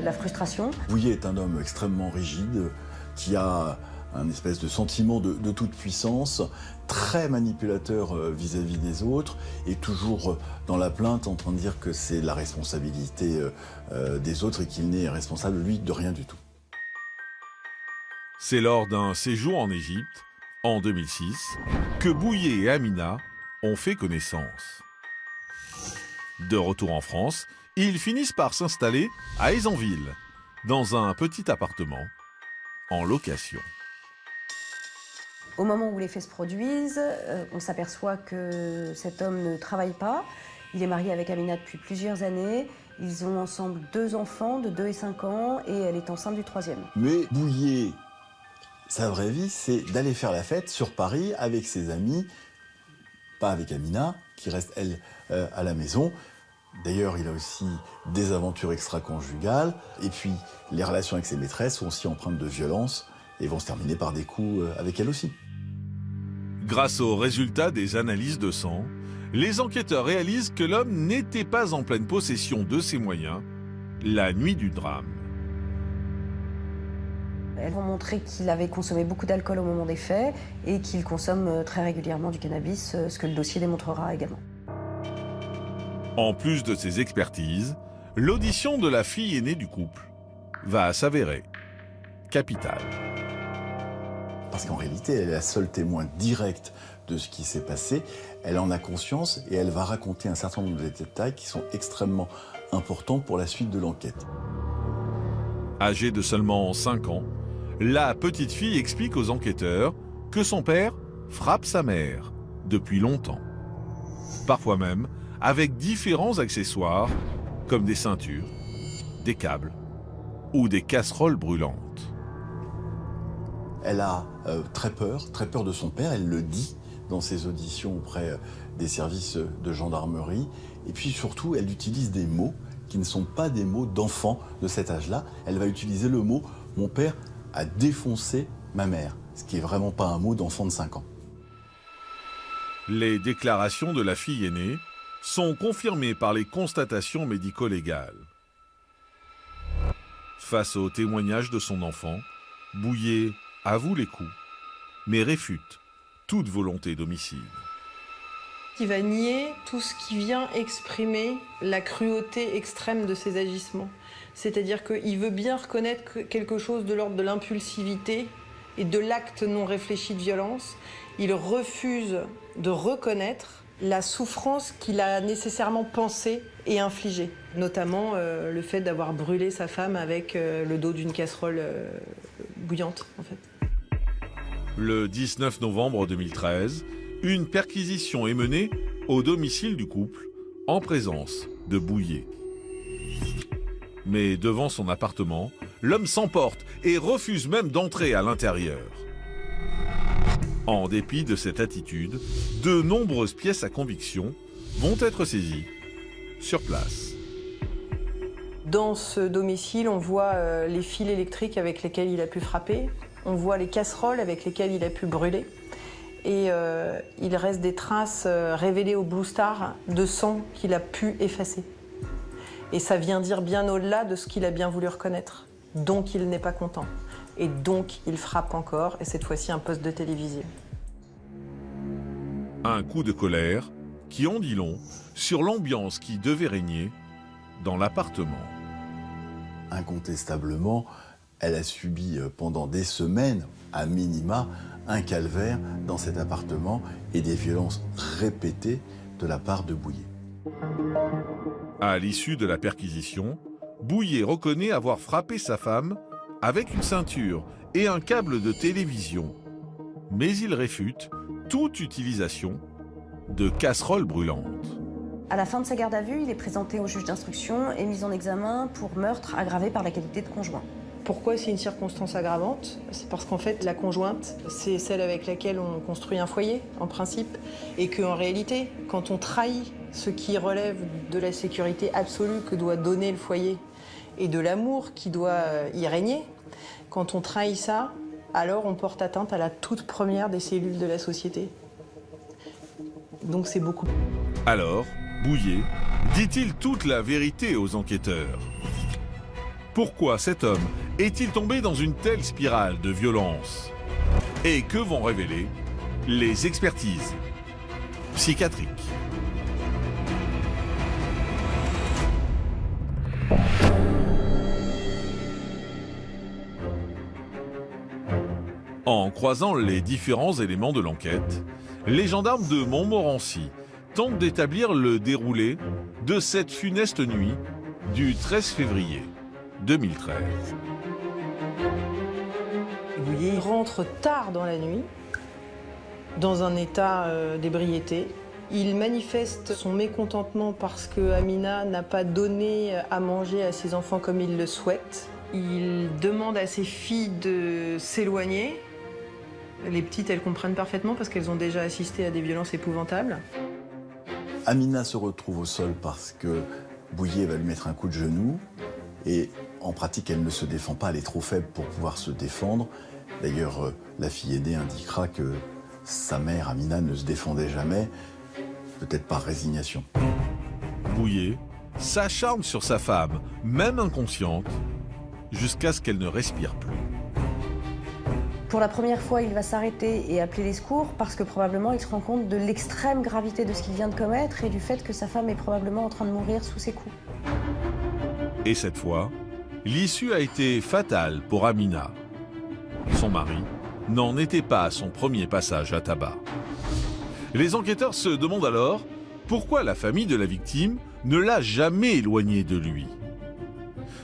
la frustration. Bouillet est un homme extrêmement rigide, qui a un espèce de sentiment de toute puissance, très manipulateur vis-à-vis des autres, et toujours dans la plainte en train de dire que c'est la responsabilité des autres et qu'il n'est responsable, lui, de rien du tout. C'est lors d'un séjour en Égypte, en 2006, que Bouillet et Amina ont fait connaissance. De retour en France, ils finissent par s'installer à Ayzanville, dans un petit appartement, en location. Au moment où les faits se produisent, on s'aperçoit que cet homme ne travaille pas. Il est marié avec Amina depuis plusieurs années. Ils ont ensemble 2 enfants de 2 et 5 ans et elle est enceinte du 3e. Mais Bouillet, sa vraie vie, c'est d'aller faire la fête sur Paris avec ses amis, pas avec Amina, qui reste, elle, à la maison. D'ailleurs, il a aussi des aventures extra-conjugales. Et puis, les relations avec ses maîtresses sont aussi empreintes de violence et vont se terminer par des coups avec elle aussi. Grâce aux résultats des analyses de sang, les enquêteurs réalisent que l'homme n'était pas en pleine possession de ses moyens la nuit du drame. Elles vont montrer qu'il avait consommé beaucoup d'alcool au moment des faits et qu'il consomme très régulièrement du cannabis, ce que le dossier démontrera également. En plus de ces expertises, l'audition de la fille aînée du couple va s'avérer capitale. parce qu'en réalité, elle est la seule témoin directe de ce qui s'est passé. Elle en a conscience et elle va raconter un certain nombre de détails qui sont extrêmement importants pour la suite de l'enquête. Âgée de seulement 5 ans, la petite fille explique aux enquêteurs que son père frappe sa mère depuis longtemps. Parfois même avec différents accessoires comme des ceintures, des câbles ou des casseroles brûlantes. Elle a très peur de son père, elle le dit dans ses auditions auprès des services de gendarmerie. Et puis surtout, elle utilise des mots qui ne sont pas des mots d'enfant de cet âge-là. Elle va utiliser le mot « mon père a défoncé ma mère », ce qui n'est vraiment pas un mot d'enfant de 5 ans. Les déclarations de la fille aînée sont confirmées par les constatations médico-légales. Face au témoignage de son enfant, Bouillet avoue les coups, mais réfute toute volonté d'homicide. Il va nier tout ce qui vient exprimer la cruauté extrême de ses agissements. C'est-à-dire qu'il veut bien reconnaître quelque chose de l'ordre de l'impulsivité et de l'acte non réfléchi de violence. Il refuse de reconnaître la souffrance qu'il a nécessairement pensée et infligée. Notamment le fait d'avoir brûlé sa femme avec le dos d'une casserole bouillante, en fait. Le 19 novembre 2013, une perquisition est menée au domicile du couple en présence de Bouillet. Mais devant son appartement, l'homme s'emporte et refuse même d'entrer à l'intérieur. En dépit de cette attitude, de nombreuses pièces à conviction vont être saisies sur place. Dans ce domicile, on voit les fils électriques avec lesquels il a pu frapper, on voit les casseroles avec lesquelles il a pu brûler, et il reste des traces révélées au Blue Star de sang qu'il a pu effacer. Et ça vient dire bien au-delà de ce qu'il a bien voulu reconnaître. Donc il n'est pas content. Et donc il frappe encore, et cette fois-ci un poste de télévision. Un coup de colère qui en dit long sur l'ambiance qui devait régner dans l'appartement. Incontestablement, elle a subi pendant des semaines, à minima, un calvaire dans cet appartement et des violences répétées de la part de Bouillet. À l'issue de la perquisition, Bouillet reconnaît avoir frappé sa femme avec une ceinture et un câble de télévision. Mais il réfute toute utilisation de casseroles brûlantes. À la fin de sa garde à vue, il est présenté au juge d'instruction et mis en examen pour meurtre aggravé par la qualité de conjoint. Pourquoi c'est une circonstance aggravante? C'est parce qu'en fait, la conjointe, c'est celle avec laquelle on construit un foyer, en principe, et qu'en réalité, quand on trahit ce qui relève de la sécurité absolue que doit donner le foyer et de l'amour qui doit y régner, quand on trahit ça, alors on porte atteinte à la toute première des cellules de la société. Donc c'est beaucoup. Alors, Bouillet dit-il toute la vérité aux enquêteurs? Pourquoi cet homme est-il tombé dans une telle spirale de violence? Et que vont révéler les expertises psychiatriques? En croisant les différents éléments de l'enquête, les gendarmes de Montmorency tentent d'établir le déroulé de cette funeste nuit du 13 février 2013. Bouillet rentre tard dans la nuit, dans un état d'ébriété. Il manifeste son mécontentement parce que Amina n'a pas donné à manger à ses enfants comme il le souhaite. Il demande à ses filles de s'éloigner. Les petites, elles comprennent parfaitement parce qu'elles ont déjà assisté à des violences épouvantables. Amina se retrouve au sol parce que Bouillet va lui mettre un coup de genou. Et en pratique, elle ne se défend pas, elle est trop faible pour pouvoir se défendre. D'ailleurs, la fille aînée indiquera que sa mère, Amina, ne se défendait jamais, peut-être par résignation. Bouillet s'acharne sur sa femme, même inconsciente, jusqu'à ce qu'elle ne respire plus. Pour la première fois, il va s'arrêter et appeler les secours parce que probablement il se rend compte de l'extrême gravité de ce qu'il vient de commettre et du fait que sa femme est probablement en train de mourir sous ses coups. Et cette fois, l'issue a été fatale pour Amina. Son mari n'en était pas à son premier passage à tabac. Les enquêteurs se demandent alors pourquoi la famille de la victime ne l'a jamais éloigné de lui.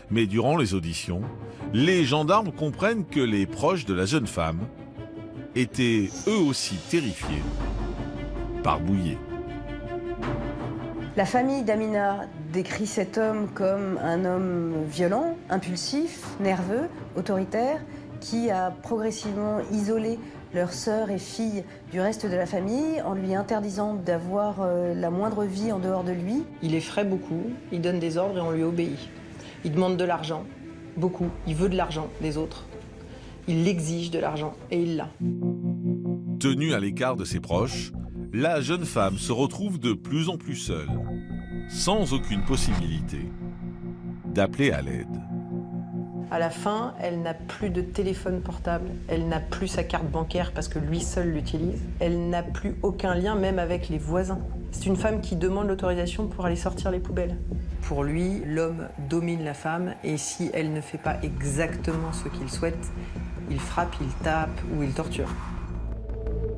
Mais durant les auditions, les gendarmes comprennent que les proches de la jeune femme étaient eux aussi terrifiés par Bouillet. La famille d'Amina décrit cet homme comme un homme violent, impulsif, nerveux, autoritaire, qui a progressivement isolé leur sœur et fille du reste de la famille en lui interdisant d'avoir la moindre vie en dehors de lui. Il effraie beaucoup, il donne des ordres et on lui obéit. Il demande de l'argent, beaucoup. Il veut de l'argent des autres. Il exige de l'argent et il l'a. Tenue à l'écart de ses proches, la jeune femme se retrouve de plus en plus seule, sans aucune possibilité d'appeler à l'aide. À la fin, elle n'a plus de téléphone portable, elle n'a plus sa carte bancaire parce que lui seul l'utilise, elle n'a plus aucun lien même avec les voisins. C'est une femme qui demande l'autorisation pour aller sortir les poubelles. Pour lui, l'homme domine la femme et si elle ne fait pas exactement ce qu'il souhaite, il frappe, il tape ou il torture.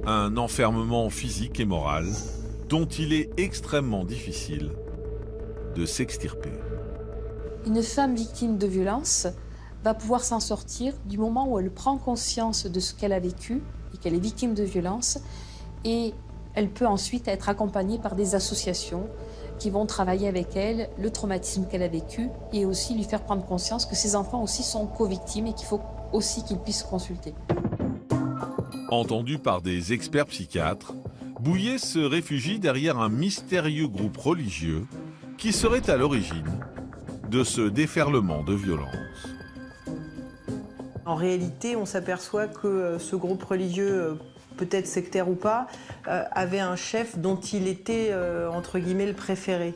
Un enfermement physique et moral dont il est extrêmement difficile de s'extirper. Une femme victime de violence va pouvoir s'en sortir du moment où elle prend conscience de ce qu'elle a vécu et qu'elle est victime de violence, et elle peut ensuite être accompagnée par des associations qui vont travailler avec elle le traumatisme qu'elle a vécu et aussi lui faire prendre conscience que ses enfants aussi sont co-victimes et qu'il faut aussi qu'ils puissent se consulter. Entendu par des experts psychiatres, Bouillet se réfugie derrière un mystérieux groupe religieux qui serait à l'origine de ce déferlement de violence. En réalité, on s'aperçoit que ce groupe religieux, peut-être sectaire ou pas, avait un chef dont il était, entre guillemets, le préféré.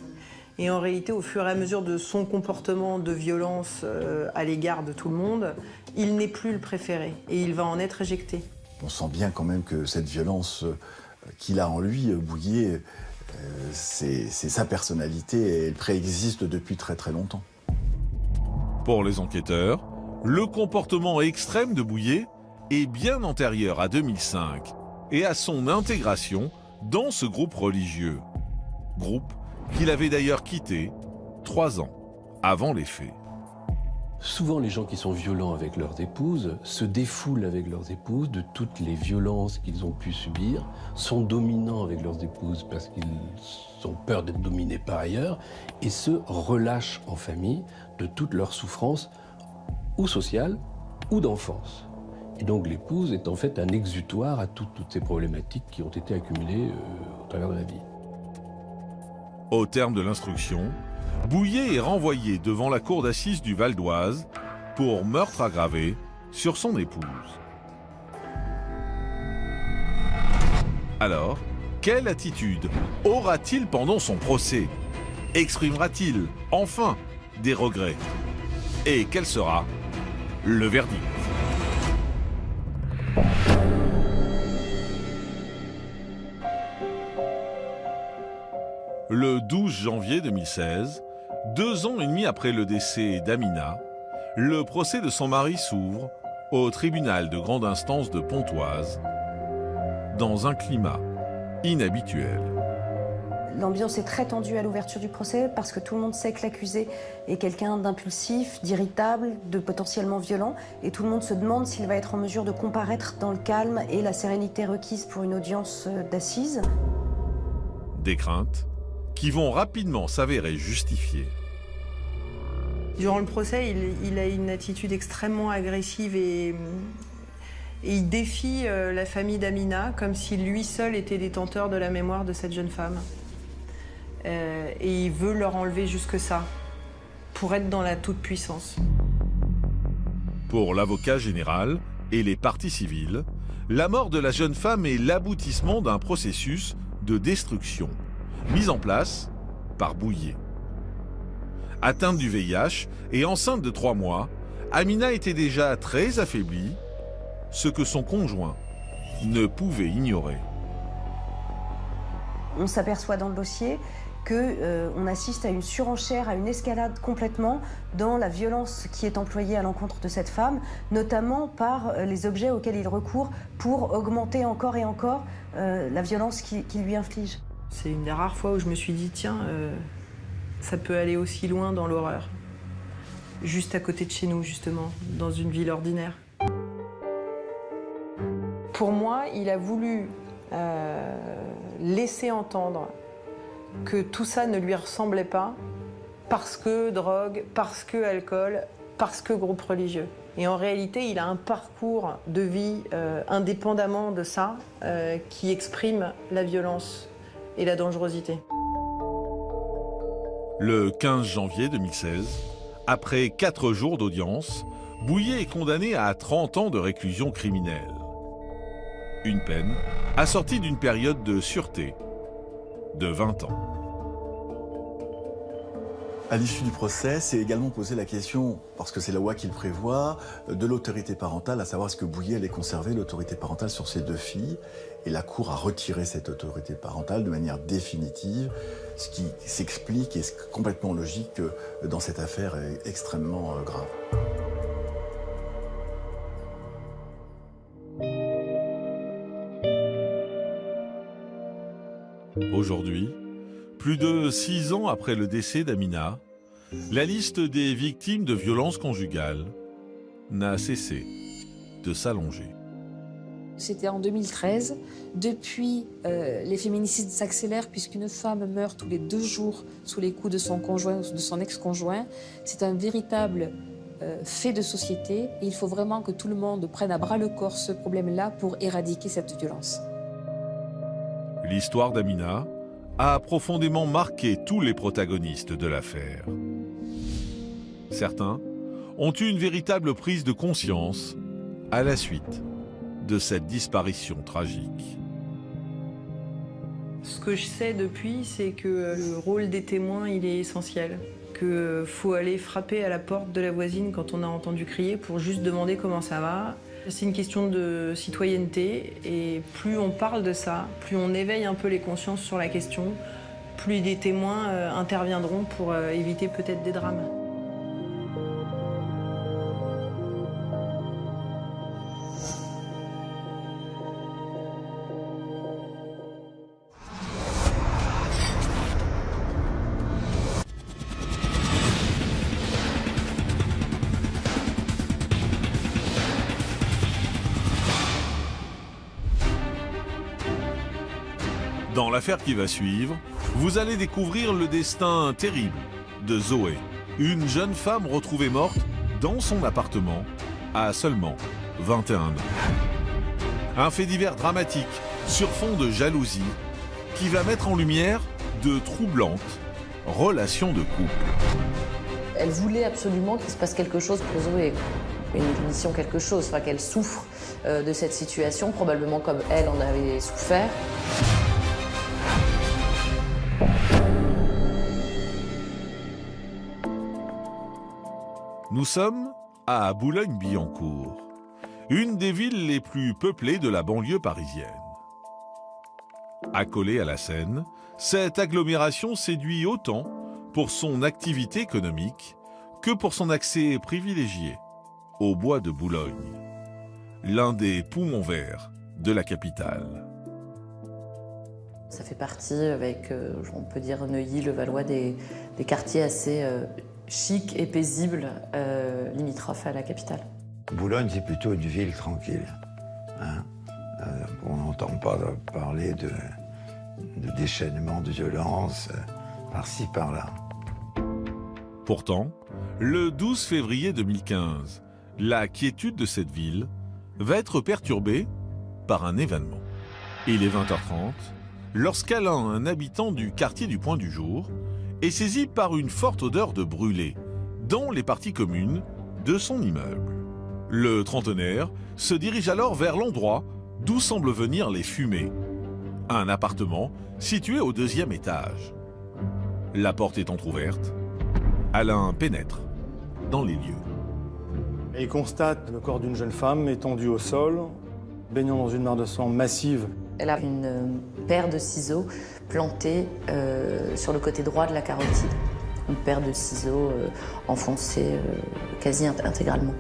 Et en réalité, au fur et à mesure de son comportement de violence à l'égard de tout le monde, il n'est plus le préféré et il va en être éjecté. On sent bien quand même que cette violence qu'il a en lui, Bouillet, c'est sa personnalité et elle préexiste depuis très très longtemps. Pour les enquêteurs, le comportement extrême de Bouillet est bien antérieur à 2005 et à son intégration dans ce groupe religieux. Groupe qu'il avait d'ailleurs quitté 3 ans avant les faits. Souvent, les gens qui sont violents avec leurs épouses se défoulent avec leurs épouses de toutes les violences qu'ils ont pu subir, sont dominants avec leurs épouses parce qu'ils ont peur d'être dominés par ailleurs, et se relâchent en famille de toutes leurs souffrances, ou sociales, ou d'enfance. Et donc l'épouse est en fait un exutoire à toutes ces problématiques qui ont été accumulées au travers de la vie. Au terme de l'instruction, Bouillet est renvoyé devant la cour d'assises du Val d'Oise pour meurtre aggravé sur son épouse. Alors, quelle attitude aura-t-il pendant son procès? Exprimera-t-il, enfin, des regrets? Et quel sera le verdict? Le 12 janvier 2016, 2 ans et demi après le décès d'Amina, le procès de son mari s'ouvre au tribunal de grande instance de Pontoise, dans un climat inhabituel. L'ambiance est très tendue à l'ouverture du procès parce que tout le monde sait que l'accusé est quelqu'un d'impulsif, d'irritable, de potentiellement violent, et tout le monde se demande s'il va être en mesure de comparaître dans le calme et la sérénité requise pour une audience d'assises. Des craintes qui vont rapidement s'avérer justifiées. Durant le procès, il a une attitude extrêmement agressive et il défie la famille d'Amina comme si lui seul était détenteur de la mémoire de cette jeune femme. Et il veut leur enlever jusque ça, pour être dans la toute-puissance. Pour l'avocat général et les parties civiles, la mort de la jeune femme est l'aboutissement d'un processus de destruction, mis en place par Bouillet. Atteinte du VIH et enceinte de 3 mois, Amina était déjà très affaiblie, ce que son conjoint ne pouvait ignorer. On s'aperçoit dans le dossier qu'on assiste à une surenchère, à une escalade complètement dans la violence qui est employée à l'encontre de cette femme, notamment par les objets auxquels il recourt pour augmenter encore et encore la violence qu'il lui inflige. C'est une des rares fois où je me suis dit, tiens, ça peut aller aussi loin dans l'horreur. Juste à côté de chez nous, justement, dans une ville ordinaire. Pour moi, il a voulu laisser entendre que tout ça ne lui ressemblait pas parce que drogue, parce que alcool, parce que groupe religieux. Et en réalité, il a un parcours de vie indépendamment de ça qui exprime la violence et la dangerosité. Le 15 janvier 2016, après 4 jours d'audience, Bouillet est condamné à 30 ans de réclusion criminelle. Une peine assortie d'une période de sûreté de 20 ans. À l'issue du procès, c'est également posé la question, parce que c'est la loi qui le prévoit, de l'autorité parentale, à savoir est-ce que Bouillet allait conserver l'autorité parentale sur ses 2 filles. Et la Cour a retiré cette autorité parentale de manière définitive, ce qui s'explique et est complètement logique dans cette affaire extrêmement grave. Aujourd'hui, plus de 6 ans après le décès d'Amina, la liste des victimes de violences conjugales n'a cessé de s'allonger. C'était en 2013. Depuis, les féminicides s'accélèrent puisqu'une femme meurt tous les 2 jours sous les coups de son conjoint ou de son ex-conjoint. C'est un véritable fait de société et il faut vraiment que tout le monde prenne à bras le corps ce problème-là pour éradiquer cette violence. L'histoire d'Amina a profondément marqué tous les protagonistes de l'affaire. Certains ont eu une véritable prise de conscience à la suite de cette disparition tragique. Ce que je sais depuis, c'est que le rôle des témoins, il est essentiel. Qu'il faut aller frapper à la porte de la voisine quand on a entendu crier pour juste demander comment ça va. C'est une question de citoyenneté et plus on parle de ça, plus on éveille un peu les consciences sur la question, plus des témoins interviendront pour éviter peut-être des drames. Dans l'affaire qui va suivre, vous allez découvrir le destin terrible de Zoé, une jeune femme retrouvée morte dans son appartement à seulement 21 ans. Un fait divers dramatique sur fond de jalousie qui va mettre en lumière de troublantes relations de couple. Elle voulait absolument qu'il se passe quelque chose pour Zoé. Une mission, quelque chose, enfin qu'elle souffre de cette situation, probablement comme elle en avait souffert. Nous sommes à Boulogne-Billancourt, une des villes les plus peuplées de la banlieue parisienne. Accolée à la Seine, cette agglomération séduit autant pour son activité économique que pour son accès privilégié au bois de Boulogne, l'un des poumons verts de la capitale. Ça fait partie, avec, on peut dire, Neuilly, Levallois, des quartiers assez chics et paisibles, limitrophes à la capitale. Boulogne, c'est plutôt une ville tranquille. Hein, on n'entend pas parler de déchaînement, de violence, par-ci, par-là. Pourtant, le 12 février 2015, la quiétude de cette ville va être perturbée par un événement. Il est 20h30, lorsqu'Alain, un habitant du quartier du Point du Jour, est saisi par une forte odeur de brûlé dans les parties communes de son immeuble. Le trentenaire se dirige alors vers l'endroit d'où semblent venir les fumées, un appartement situé au 2e étage. La porte étant ouverte, Alain pénètre dans les lieux. Et il constate le corps d'une jeune femme étendue au sol, baignant dans une mare de sang massive. Elle a une paire de ciseaux plantés sur le côté droit de la carotide. Une paire de ciseaux enfoncés quasi intégralement.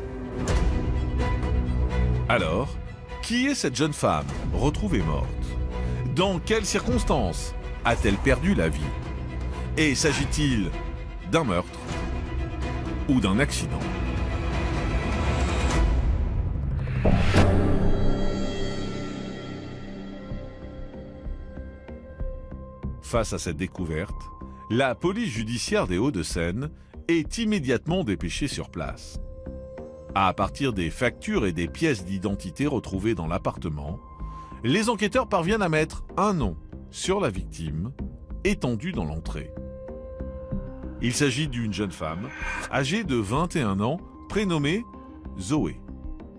Alors, qui est cette jeune femme retrouvée morte? Dans quelles circonstances a-t-elle perdu la vie? Et s'agit-il d'un meurtre ou d'un accident? Face à cette découverte, la police judiciaire des Hauts-de-Seine est immédiatement dépêchée sur place. À partir des factures et des pièces d'identité retrouvées dans l'appartement, les enquêteurs parviennent à mettre un nom sur la victime, étendue dans l'entrée. Il s'agit d'une jeune femme, âgée de 21 ans, prénommée Zoé.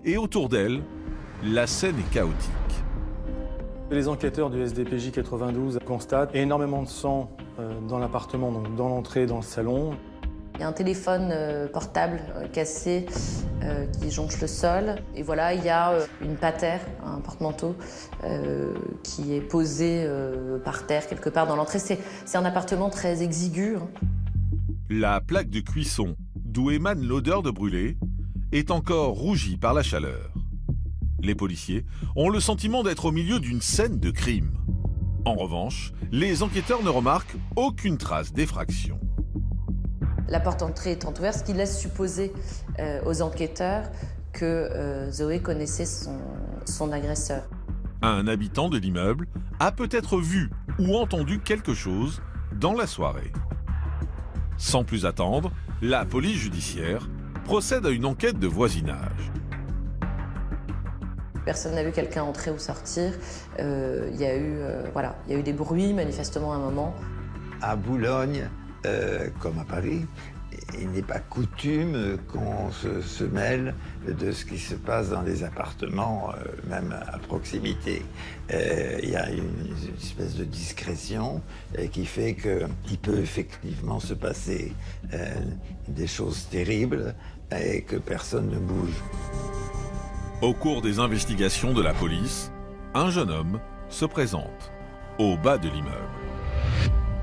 Et autour d'elle, la scène est chaotique. Les enquêteurs du SDPJ 92 constatent énormément de sang dans l'appartement, donc dans l'entrée, dans le salon. Il y a un téléphone portable cassé qui jonche le sol. Et voilà, il y a une patère, un porte-manteau, qui est posé par terre quelque part dans l'entrée. C'est un appartement très exigu. La plaque de cuisson, d'où émane l'odeur de brûlé, est encore rougie par la chaleur. Les policiers ont le sentiment d'être au milieu d'une scène de crime. En revanche, les enquêteurs ne remarquent aucune trace d'effraction. La porte d'entrée étant ouverte, ce qui laisse supposer aux enquêteurs que Zoé connaissait son agresseur. Un habitant de l'immeuble a peut-être vu ou entendu quelque chose dans la soirée. Sans plus attendre, la police judiciaire procède à une enquête de voisinage. Personne n'a vu quelqu'un entrer ou sortir. Il y a eu des bruits, manifestement, à un moment. À Boulogne, comme à Paris, il n'est pas coutume qu'on se mêle de ce qui se passe dans les appartements, même à proximité. Il y a une espèce de discrétion qui fait qu'il peut effectivement se passer des choses terribles et que personne ne bouge. Au cours des investigations de la police, un jeune homme se présente au bas de l'immeuble.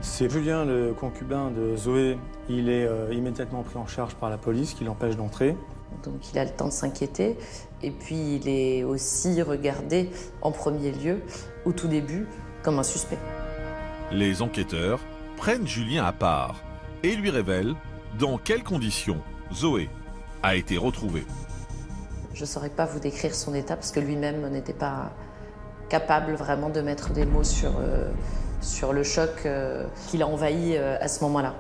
C'est Julien, le concubin de Zoé. Il est immédiatement pris en charge par la police qui l'empêche d'entrer. Donc il a le temps de s'inquiéter. Et puis il est aussi regardé en premier lieu, au tout début, comme un suspect. Les enquêteurs prennent Julien à part et lui révèlent dans quelles conditions Zoé a été retrouvée. Je ne saurais pas vous décrire son état parce que lui-même n'était pas capable vraiment de mettre des mots sur le choc qui l'a envahi à ce moment-là.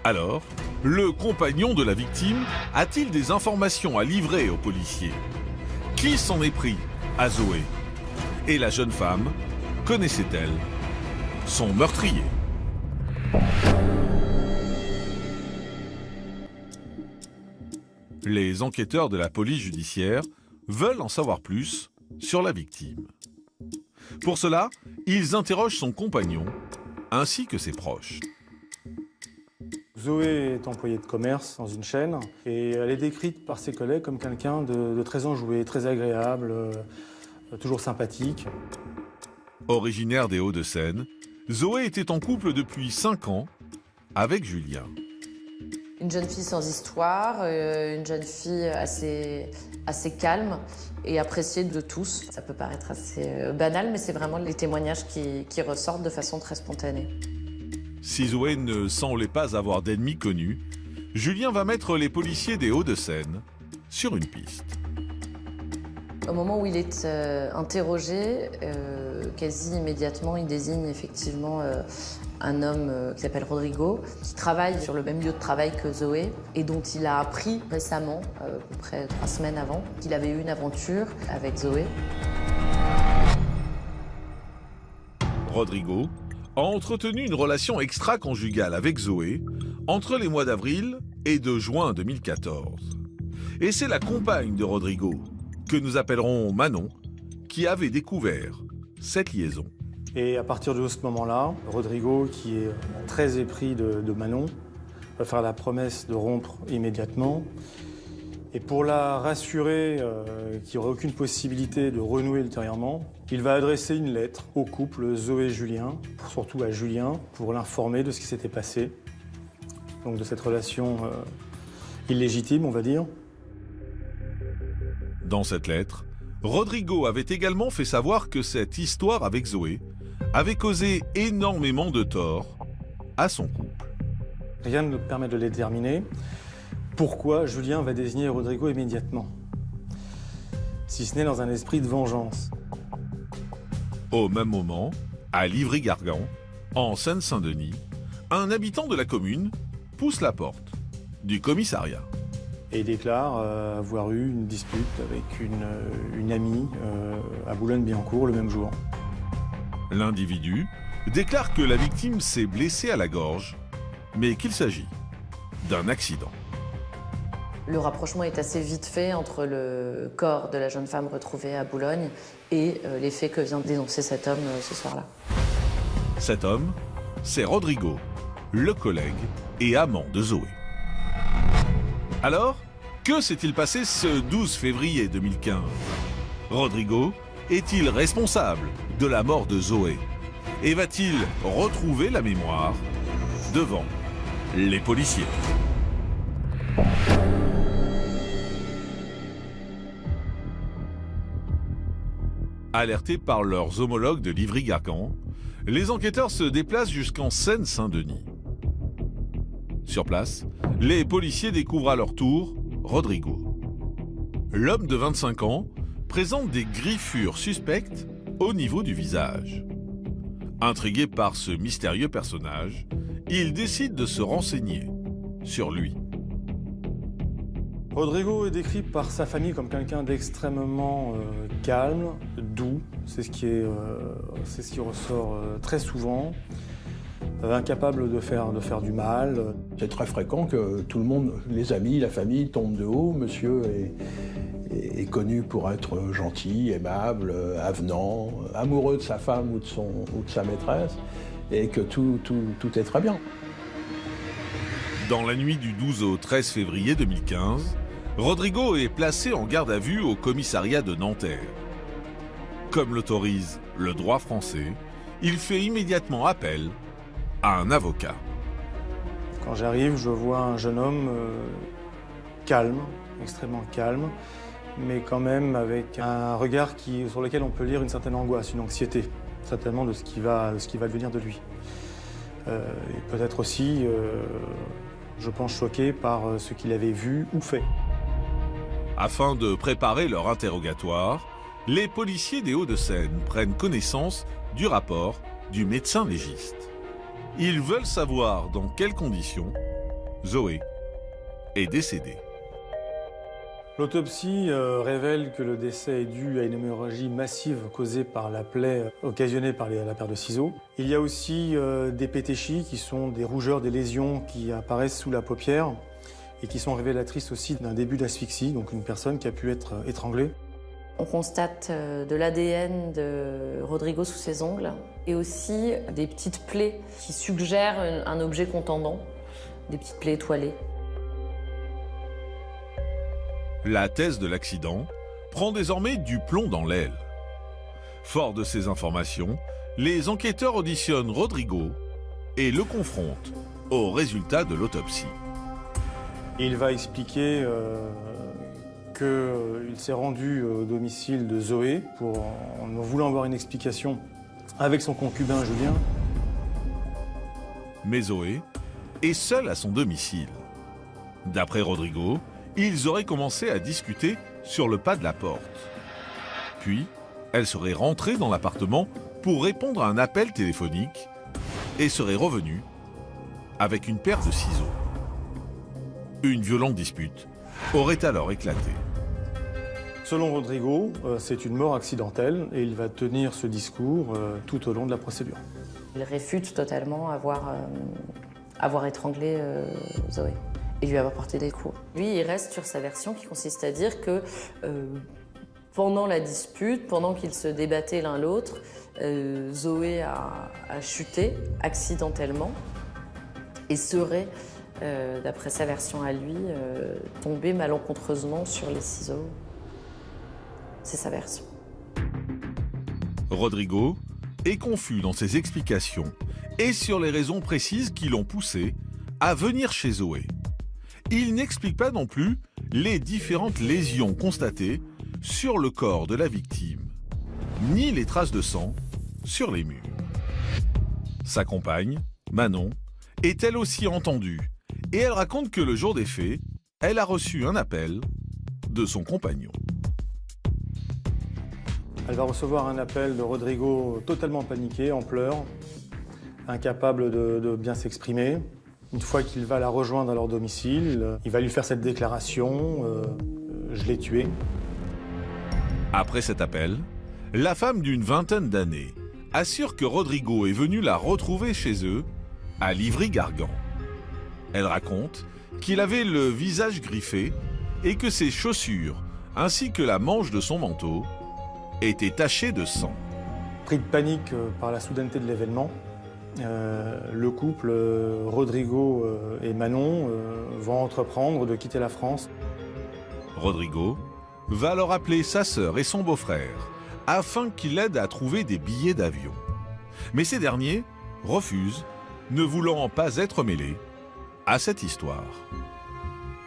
Alors, le compagnon de la victime a-t-il des informations à livrer aux policiers? Qui s'en est pris à Zoé? Et la jeune femme connaissait-elle son meurtrier? Les enquêteurs de la police judiciaire veulent en savoir plus sur la victime. Pour cela, ils interrogent son compagnon ainsi que ses proches. Zoé est employée de commerce dans une chaîne et elle est décrite par ses collègues comme quelqu'un de très enjoué, très agréable, toujours sympathique. Originaire des Hauts-de-Seine, Zoé était en couple depuis 5 ans avec Julien. Une jeune fille sans histoire, une jeune fille assez calme et appréciée de tous. Ça peut paraître assez banal, mais c'est vraiment les témoignages qui ressortent de façon très spontanée. Si Zoé ne semblait pas avoir d'ennemis connus, Julien va mettre les policiers des Hauts-de-Seine sur une piste. Au moment où il est interrogé, quasi immédiatement, il désigne effectivement un homme qui s'appelle Rodrigo, qui travaille sur le même lieu de travail que Zoé et dont il a appris récemment, à peu près 3 semaines avant, qu'il avait eu une aventure avec Zoé. Rodrigo a entretenu une relation extra-conjugale avec Zoé entre les mois d'avril et de juin 2014. Et c'est la compagne de Rodrigo, que nous appellerons Manon, qui avait découvert cette liaison. Et à partir de ce moment-là, Rodrigo, qui est très épris de Manon, va faire la promesse de rompre immédiatement. Et pour la rassurer qu'il n'y aurait aucune possibilité de renouer ultérieurement, il va adresser une lettre au couple Zoé et Julien, surtout à Julien, pour l'informer de ce qui s'était passé, donc de cette relation illégitime, on va dire. Dans cette lettre, Rodrigo avait également fait savoir que cette histoire avec Zoé avait causé énormément de tort à son couple. Rien ne nous permet de le déterminer. Pourquoi Julien va désigner Rodrigo immédiatement, si ce n'est dans un esprit de vengeance. Au même moment, à Livry-Gargan, en Seine-Saint-Denis, un habitant de la commune pousse la porte du commissariat. Et il déclare avoir eu une dispute avec une amie à Boulogne-Billancourt le même jour. L'individu déclare que la victime s'est blessée à la gorge, mais qu'il s'agit d'un accident. Le rapprochement est assez vite fait entre le corps de la jeune femme retrouvée à Boulogne et les faits que vient de dénoncer cet homme ce soir-là. Cet homme, c'est Rodrigo, le collègue et amant de Zoé. Alors, que s'est-il passé ce 12 février 2015 ? Rodrigo est-il responsable de la mort de Zoé ? Et va-t-il retrouver la mémoire devant les policiers ? Alertés par leurs homologues de Livry-Gargan, les enquêteurs se déplacent jusqu'en Seine-Saint-Denis. Sur place, les policiers découvrent à leur tour Rodrigo. L'homme de 25 ans présente des griffures suspectes au niveau du visage. Intrigué par ce mystérieux personnage, il décide de se renseigner sur lui. Rodrigo est décrit par sa famille comme quelqu'un d'extrêmement calme, doux, c'est ce qui ressort très souvent, incapable de faire du mal. C'est très fréquent que tout le monde, les amis, la famille tombent de haut. Monsieur est connu pour être gentil, aimable, avenant, amoureux de sa femme ou de sa maîtresse, et que tout est très bien. Dans la nuit du 12 au 13 février 2015, Rodrigo est placé en garde à vue au commissariat de Nanterre. Comme l'autorise le droit français, il fait immédiatement appel à un avocat. Quand j'arrive, je vois un jeune homme calme, extrêmement calme, mais quand même avec un regard sur lequel on peut lire une certaine angoisse, une anxiété, certainement de ce qui va devenir de lui. Et peut-être aussi, je pense, choqué par ce qu'il avait vu ou fait. Afin de préparer leur interrogatoire, les policiers des Hauts-de-Seine prennent connaissance du rapport du médecin légiste. Ils veulent savoir dans quelles conditions Zoé est décédée. L'autopsie révèle que le décès est dû à une hémorragie massive causée par la plaie occasionnée par la paire de ciseaux. Il y a aussi des pétéchies qui sont des rougeurs, des lésions qui apparaissent sous la paupière et qui sont révélatrices aussi d'un début d'asphyxie, donc une personne qui a pu être étranglée. On constate de l'ADN de Rodrigo sous ses ongles et aussi des petites plaies qui suggèrent un objet contendant, des petites plaies étoilées. La thèse de l'accident prend désormais du plomb dans l'aile. Fort de ces informations, les enquêteurs auditionnent Rodrigo et le confrontent aux résultats de l'autopsie. Il va expliquer qu'il s'est rendu au domicile de Zoé en voulant avoir une explication avec son concubin Julien. Mais Zoé est seule à son domicile. D'après Rodrigo, ils auraient commencé à discuter sur le pas de la porte. Puis, elle serait rentrée dans l'appartement pour répondre à un appel téléphonique et serait revenue avec une paire de ciseaux. Une violente dispute aurait alors éclaté. Selon Rodrigo, c'est une mort accidentelle et il va tenir ce discours tout au long de la procédure. Il réfute totalement avoir étranglé Zoé et lui avoir porté des coups. Lui, il reste sur sa version qui consiste à dire que pendant la dispute, pendant qu'ils se débattaient l'un l'autre, Zoé a chuté accidentellement et serait d'après sa version à lui, tombé malencontreusement sur les ciseaux. C'est sa version. Rodrigo est confus dans ses explications et sur les raisons précises qui l'ont poussé à venir chez Zoé. Il n'explique pas non plus les différentes lésions constatées sur le corps de la victime, ni les traces de sang sur les murs. Sa compagne, Manon, est elle aussi entendue et elle raconte que le jour des faits, elle a reçu un appel de son compagnon. Elle va recevoir un appel de Rodrigo totalement paniqué, en pleurs, incapable de bien s'exprimer. Une fois qu'il va la rejoindre à leur domicile, il va lui faire cette déclaration « Je l'ai tué ». Après cet appel, la femme d'une vingtaine d'années assure que Rodrigo est venu la retrouver chez eux, à Livry-Gargan. Elle raconte qu'il avait le visage griffé et que ses chaussures, ainsi que la manche de son manteau, étaient tachées de sang. Pris de panique par la soudaineté de l'événement, le couple Rodrigo et Manon vont entreprendre de quitter la France. Rodrigo va alors appeler sa sœur et son beau-frère afin qu'il l'aide à trouver des billets d'avion. Mais ces derniers refusent, ne voulant pas être mêlés à cette histoire.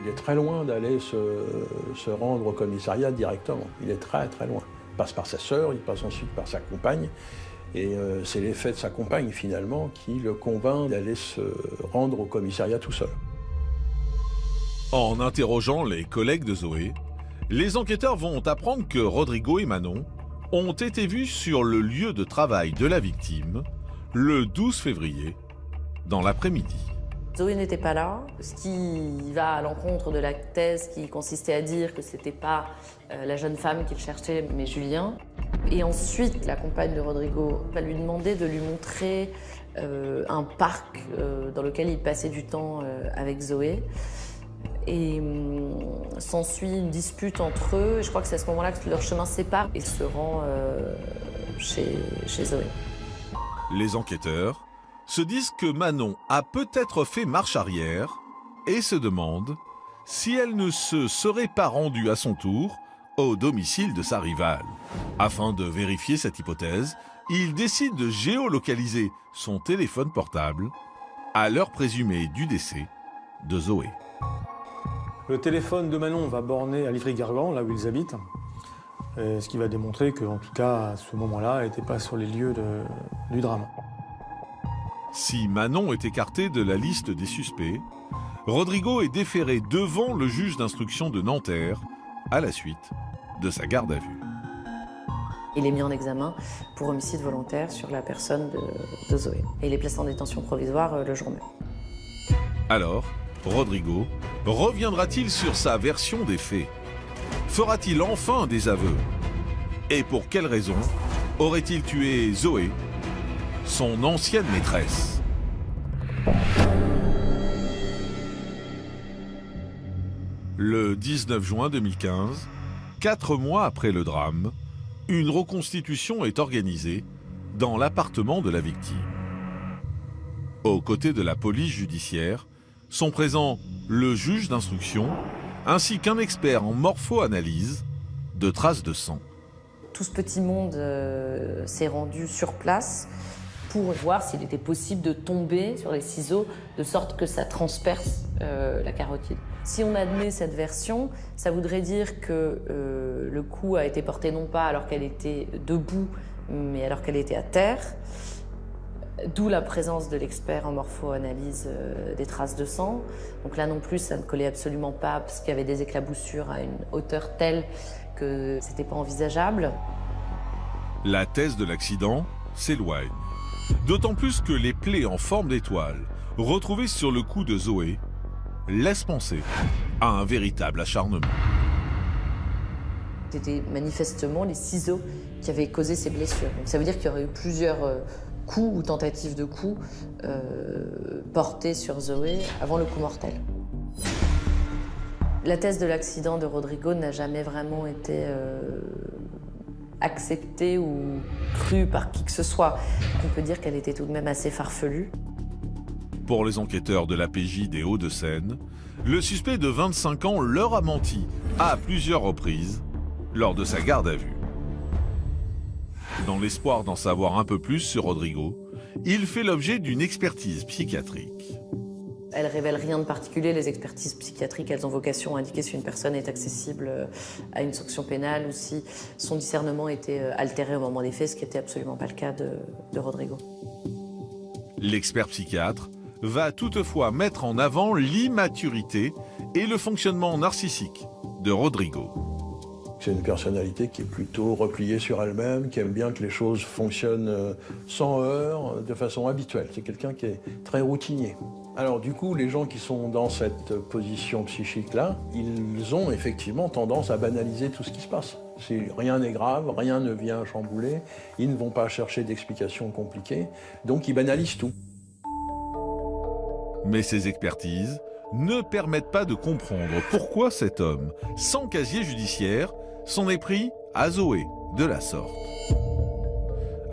Il est très loin d'aller se rendre au commissariat directement. Il est très très loin. Il passe par sa sœur, il passe ensuite par sa compagne. Et c'est l'effet de sa compagne, finalement, qui le convainc d'aller se rendre au commissariat tout seul. En interrogeant les collègues de Zoé, les enquêteurs vont apprendre que Rodrigo et Manon ont été vus sur le lieu de travail de la victime le 12 février, dans l'après-midi. Zoé n'était pas là, ce qui va à l'encontre de la thèse qui consistait à dire que c'était pas la jeune femme qu'il cherchait, mais Julien. Et ensuite, la compagne de Rodrigo va lui demander de lui montrer un parc dans lequel il passait du temps avec Zoé. Et s'ensuit une dispute entre eux. Je crois que c'est à ce moment-là que leurs chemins se séparent et se rend chez Zoé. Les enquêteurs se disent que Manon a peut-être fait marche arrière et se demandent si elle ne se serait pas rendue à son tour au domicile de sa rivale. Afin de vérifier cette hypothèse, ils décident de géolocaliser son téléphone portable à l'heure présumée du décès de Zoé. Le téléphone de Manon va borner à Livry-Gargan, là où ils habitent, ce qui va démontrer qu'en tout cas, à ce moment-là, elle n'était pas sur les lieux du drame. Si Manon est écarté de la liste des suspects, Rodrigo est déféré devant le juge d'instruction de Nanterre à la suite de sa garde à vue. Il est mis en examen pour homicide volontaire sur la personne de Zoé. Et il est placé en détention provisoire le jour même. Alors, Rodrigo reviendra-t-il sur sa version des faits? Fera-t-il enfin des aveux? Et pour quelle raison aurait-il tué Zoé, son ancienne maîtresse? Le 19 juin 2015, 4 mois après le drame, une reconstitution est organisée dans l'appartement de la victime. Aux côtés de la police judiciaire sont présents le juge d'instruction ainsi qu'un expert en morpho-analyse de traces de sang. Tout ce petit monde s'est rendu sur place pour voir s'il était possible de tomber sur les ciseaux de sorte que ça transperce la carotide. Si on admet cette version, ça voudrait dire que le coup a été porté non pas alors qu'elle était debout, mais alors qu'elle était à terre. D'où la présence de l'expert en morpho-analyse des traces de sang. Donc là non plus, ça ne collait absolument pas parce qu'il y avait des éclaboussures à une hauteur telle que c'était pas envisageable. La thèse de l'accident s'éloigne. D'autant plus que les plaies en forme d'étoile retrouvées sur le cou de Zoé laissent penser à un véritable acharnement. C'était manifestement les ciseaux qui avaient causé ces blessures. Donc ça veut dire qu'il y aurait eu plusieurs coups ou tentatives de coups portés sur Zoé avant le coup mortel. La thèse de l'accident de Rodrigo n'a jamais vraiment été acceptée ou crue par qui que ce soit. On peut dire qu'elle était tout de même assez farfelue. Pour les enquêteurs de l'APJ des Hauts-de-Seine, le suspect de 25 ans leur a menti à plusieurs reprises lors de sa garde à vue. Dans l'espoir d'en savoir un peu plus sur Rodrigo, il fait l'objet d'une expertise psychiatrique. Elles révèlent rien de particulier. Les expertises psychiatriques, elles ont vocation à indiquer si une personne est accessible à une sanction pénale ou si son discernement était altéré au moment des faits, ce qui n'était absolument pas le cas de Rodrigo. L'expert psychiatre va toutefois mettre en avant l'immaturité et le fonctionnement narcissique de Rodrigo. C'est une personnalité qui est plutôt repliée sur elle-même, qui aime bien que les choses fonctionnent sans heurts, de façon habituelle. C'est quelqu'un qui est très routinier. Alors du coup, les gens qui sont dans cette position psychique-là, ils ont effectivement tendance à banaliser tout ce qui se passe. Rien n'est grave, rien ne vient chambouler, ils ne vont pas chercher d'explications compliquées, donc ils banalisent tout. Mais ces expertises ne permettent pas de comprendre pourquoi cet homme, sans casier judiciaire, s'en est pris à Zoé de la sorte.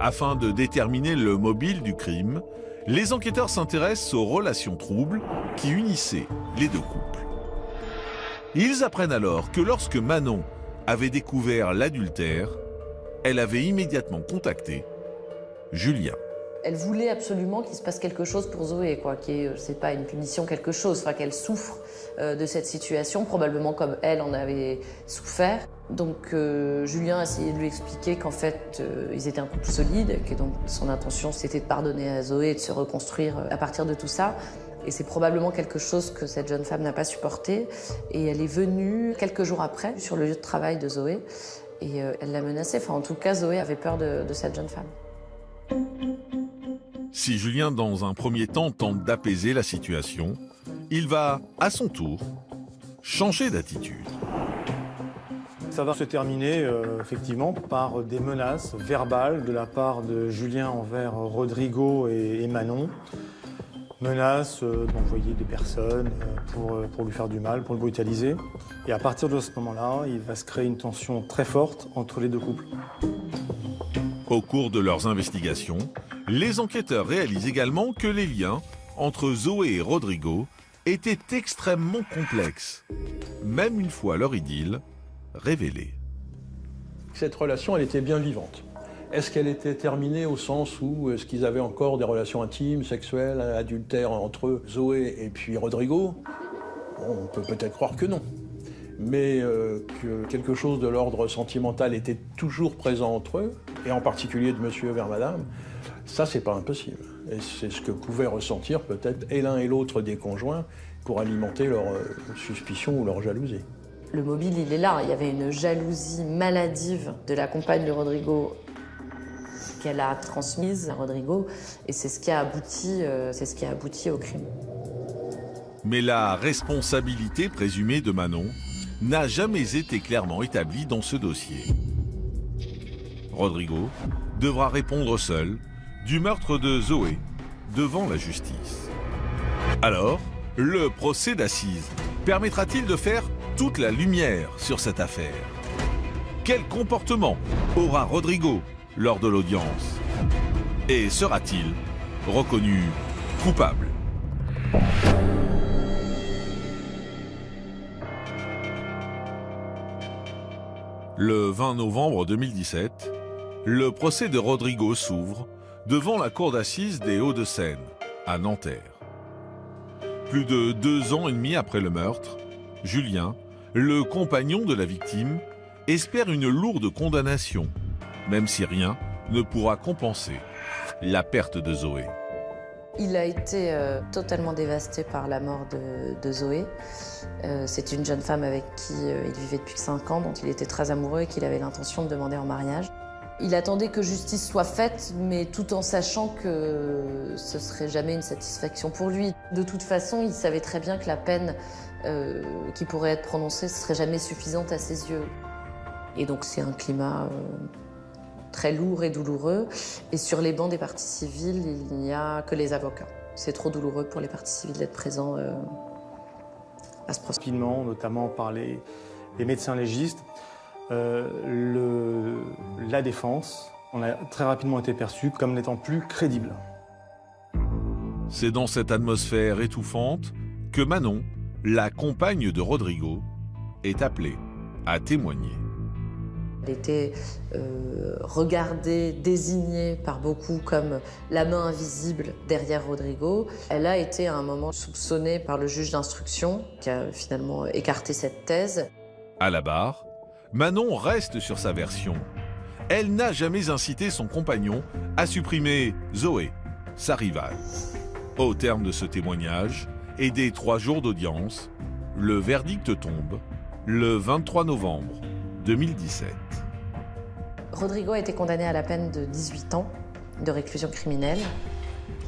Afin de déterminer le mobile du crime, les enquêteurs s'intéressent aux relations troubles qui unissaient les deux couples. Ils apprennent alors que lorsque Manon avait découvert l'adultère, elle avait immédiatement contacté Julien. Elle voulait absolument qu'il se passe quelque chose pour Zoé, quoi, c'est pas une punition, quelque chose, enfin qu'elle souffre de cette situation, probablement comme elle en avait souffert. Donc Julien a essayé de lui expliquer qu'en fait ils étaient un couple solide, et que donc son intention c'était de pardonner à Zoé et de se reconstruire à partir de tout ça. Et c'est probablement quelque chose que cette jeune femme n'a pas supporté. Et elle est venue quelques jours après sur le lieu de travail de Zoé et elle l'a menacée. Enfin en tout cas Zoé avait peur de cette jeune femme. Si Julien, dans un premier temps, tente d'apaiser la situation, il va, à son tour, changer d'attitude. Ça va se terminer, effectivement, par des menaces verbales de la part de Julien envers Rodrigo et Manon. Menaces d'envoyer des personnes pour lui faire du mal, pour le brutaliser. Et à partir de ce moment-là, il va se créer une tension très forte entre les deux couples. Au cours de leurs investigations, les enquêteurs réalisent également que les liens entre Zoé et Rodrigo étaient extrêmement complexes, même une fois leur idylle révélée. Cette relation, elle était bien vivante. Est-ce qu'elle était terminée au sens où est-ce qu'ils avaient encore des relations intimes, sexuelles, adultères entre Zoé et puis Rodrigo? Bon, on peut peut-être croire que non. Mais que quelque chose de l'ordre sentimental était toujours présent entre eux, et en particulier de monsieur vers madame, ça c'est pas impossible. Et c'est ce que pouvaient ressentir peut-être et l'un et l'autre des conjoints pour alimenter leur suspicion ou leur jalousie. Le mobile, il est là. Il y avait une jalousie maladive de la compagne de Rodrigo qu'elle a transmise à Rodrigo, et c'est ce qui a abouti au crime. Mais la responsabilité présumée de Manon n'a jamais été clairement établie dans ce dossier. Rodrigo devra répondre seul du meurtre de Zoé devant la justice. Alors, le procès d'assises permettra-t-il de faire toute la lumière sur cette affaire? Quel comportement aura Rodrigo lors de l'audience? Et sera-t-il reconnu coupable? Le 20 novembre 2017, le procès de Rodrigo s'ouvre devant la cour d'assises des Hauts-de-Seine, à Nanterre. Plus de 2 ans et demi après le meurtre, Julien, le compagnon de la victime, espère une lourde condamnation, même si rien ne pourra compenser la perte de Zoé. Il a été totalement dévasté par la mort de Zoé. C'est une jeune femme avec qui il vivait depuis 5 ans, dont il était très amoureux et qu'il avait l'intention de demander en mariage. Il attendait que justice soit faite, mais tout en sachant que ce serait jamais une satisfaction pour lui. De toute façon, il savait très bien que la peine qui pourrait être prononcée ne serait jamais suffisante à ses yeux. Et donc c'est un climat très lourd et douloureux. Et sur les bancs des parties civiles, il n'y a que les avocats. C'est trop douloureux pour les parties civiles d'être présents à ce procès. Rapidement, notamment par les médecins légistes, la défense, on a très rapidement été perçu comme n'étant plus crédible. C'est dans cette atmosphère étouffante que Manon, la compagne de Rodrigo, est appelée à témoigner. Elle était regardée, désignée par beaucoup comme la main invisible derrière Rodrigo. Elle a été à un moment soupçonnée par le juge d'instruction, qui a finalement écarté cette thèse. À la barre, Manon reste sur sa version. Elle n'a jamais incité son compagnon à supprimer Zoé, sa rivale. Au terme de ce témoignage et des 3 jours d'audience, le verdict tombe le 23 novembre 2017. Rodrigo a été condamné à la peine de 18 ans de réclusion criminelle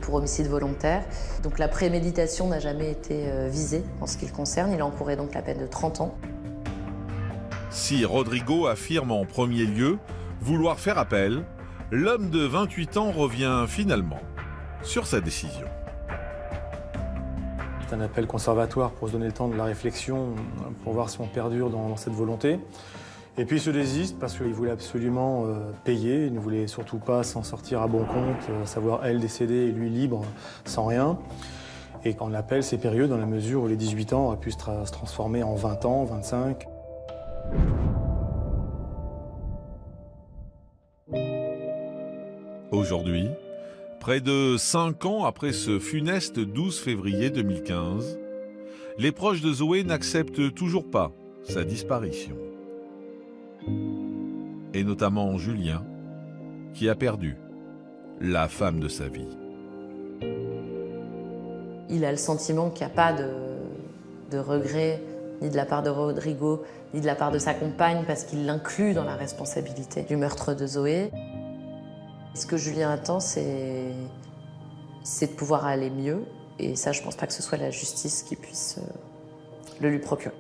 pour homicide volontaire. Donc la préméditation n'a jamais été visée en ce qui le concerne. Il encourait donc la peine de 30 ans. Si Rodrigo affirme en premier lieu vouloir faire appel, l'homme de 28 ans revient finalement sur sa décision. C'est un appel conservatoire pour se donner le temps de la réflexion, pour voir si on perdure dans cette volonté. Et puis il se désiste parce qu'il voulait absolument payer, il ne voulait surtout pas s'en sortir à bon compte, savoir elle décédée et lui libre, sans rien. Et quand l'appel, c'est périlleux dans la mesure où les 18 ans auraient pu se transformer en 20 ans, 25. Aujourd'hui, près de 5 ans après ce funeste 12 février 2015, les proches de Zoé n'acceptent toujours pas sa disparition. Et notamment Julien, qui a perdu la femme de sa vie. Il a le sentiment qu'il n'y a pas de regret, ni de la part de Rodrigo, ni de la part de sa compagne, parce qu'il l'inclut dans la responsabilité du meurtre de Zoé. Ce que Julien attend, c'est de pouvoir aller mieux. Et ça, je ne pense pas que ce soit la justice qui puisse le lui procurer.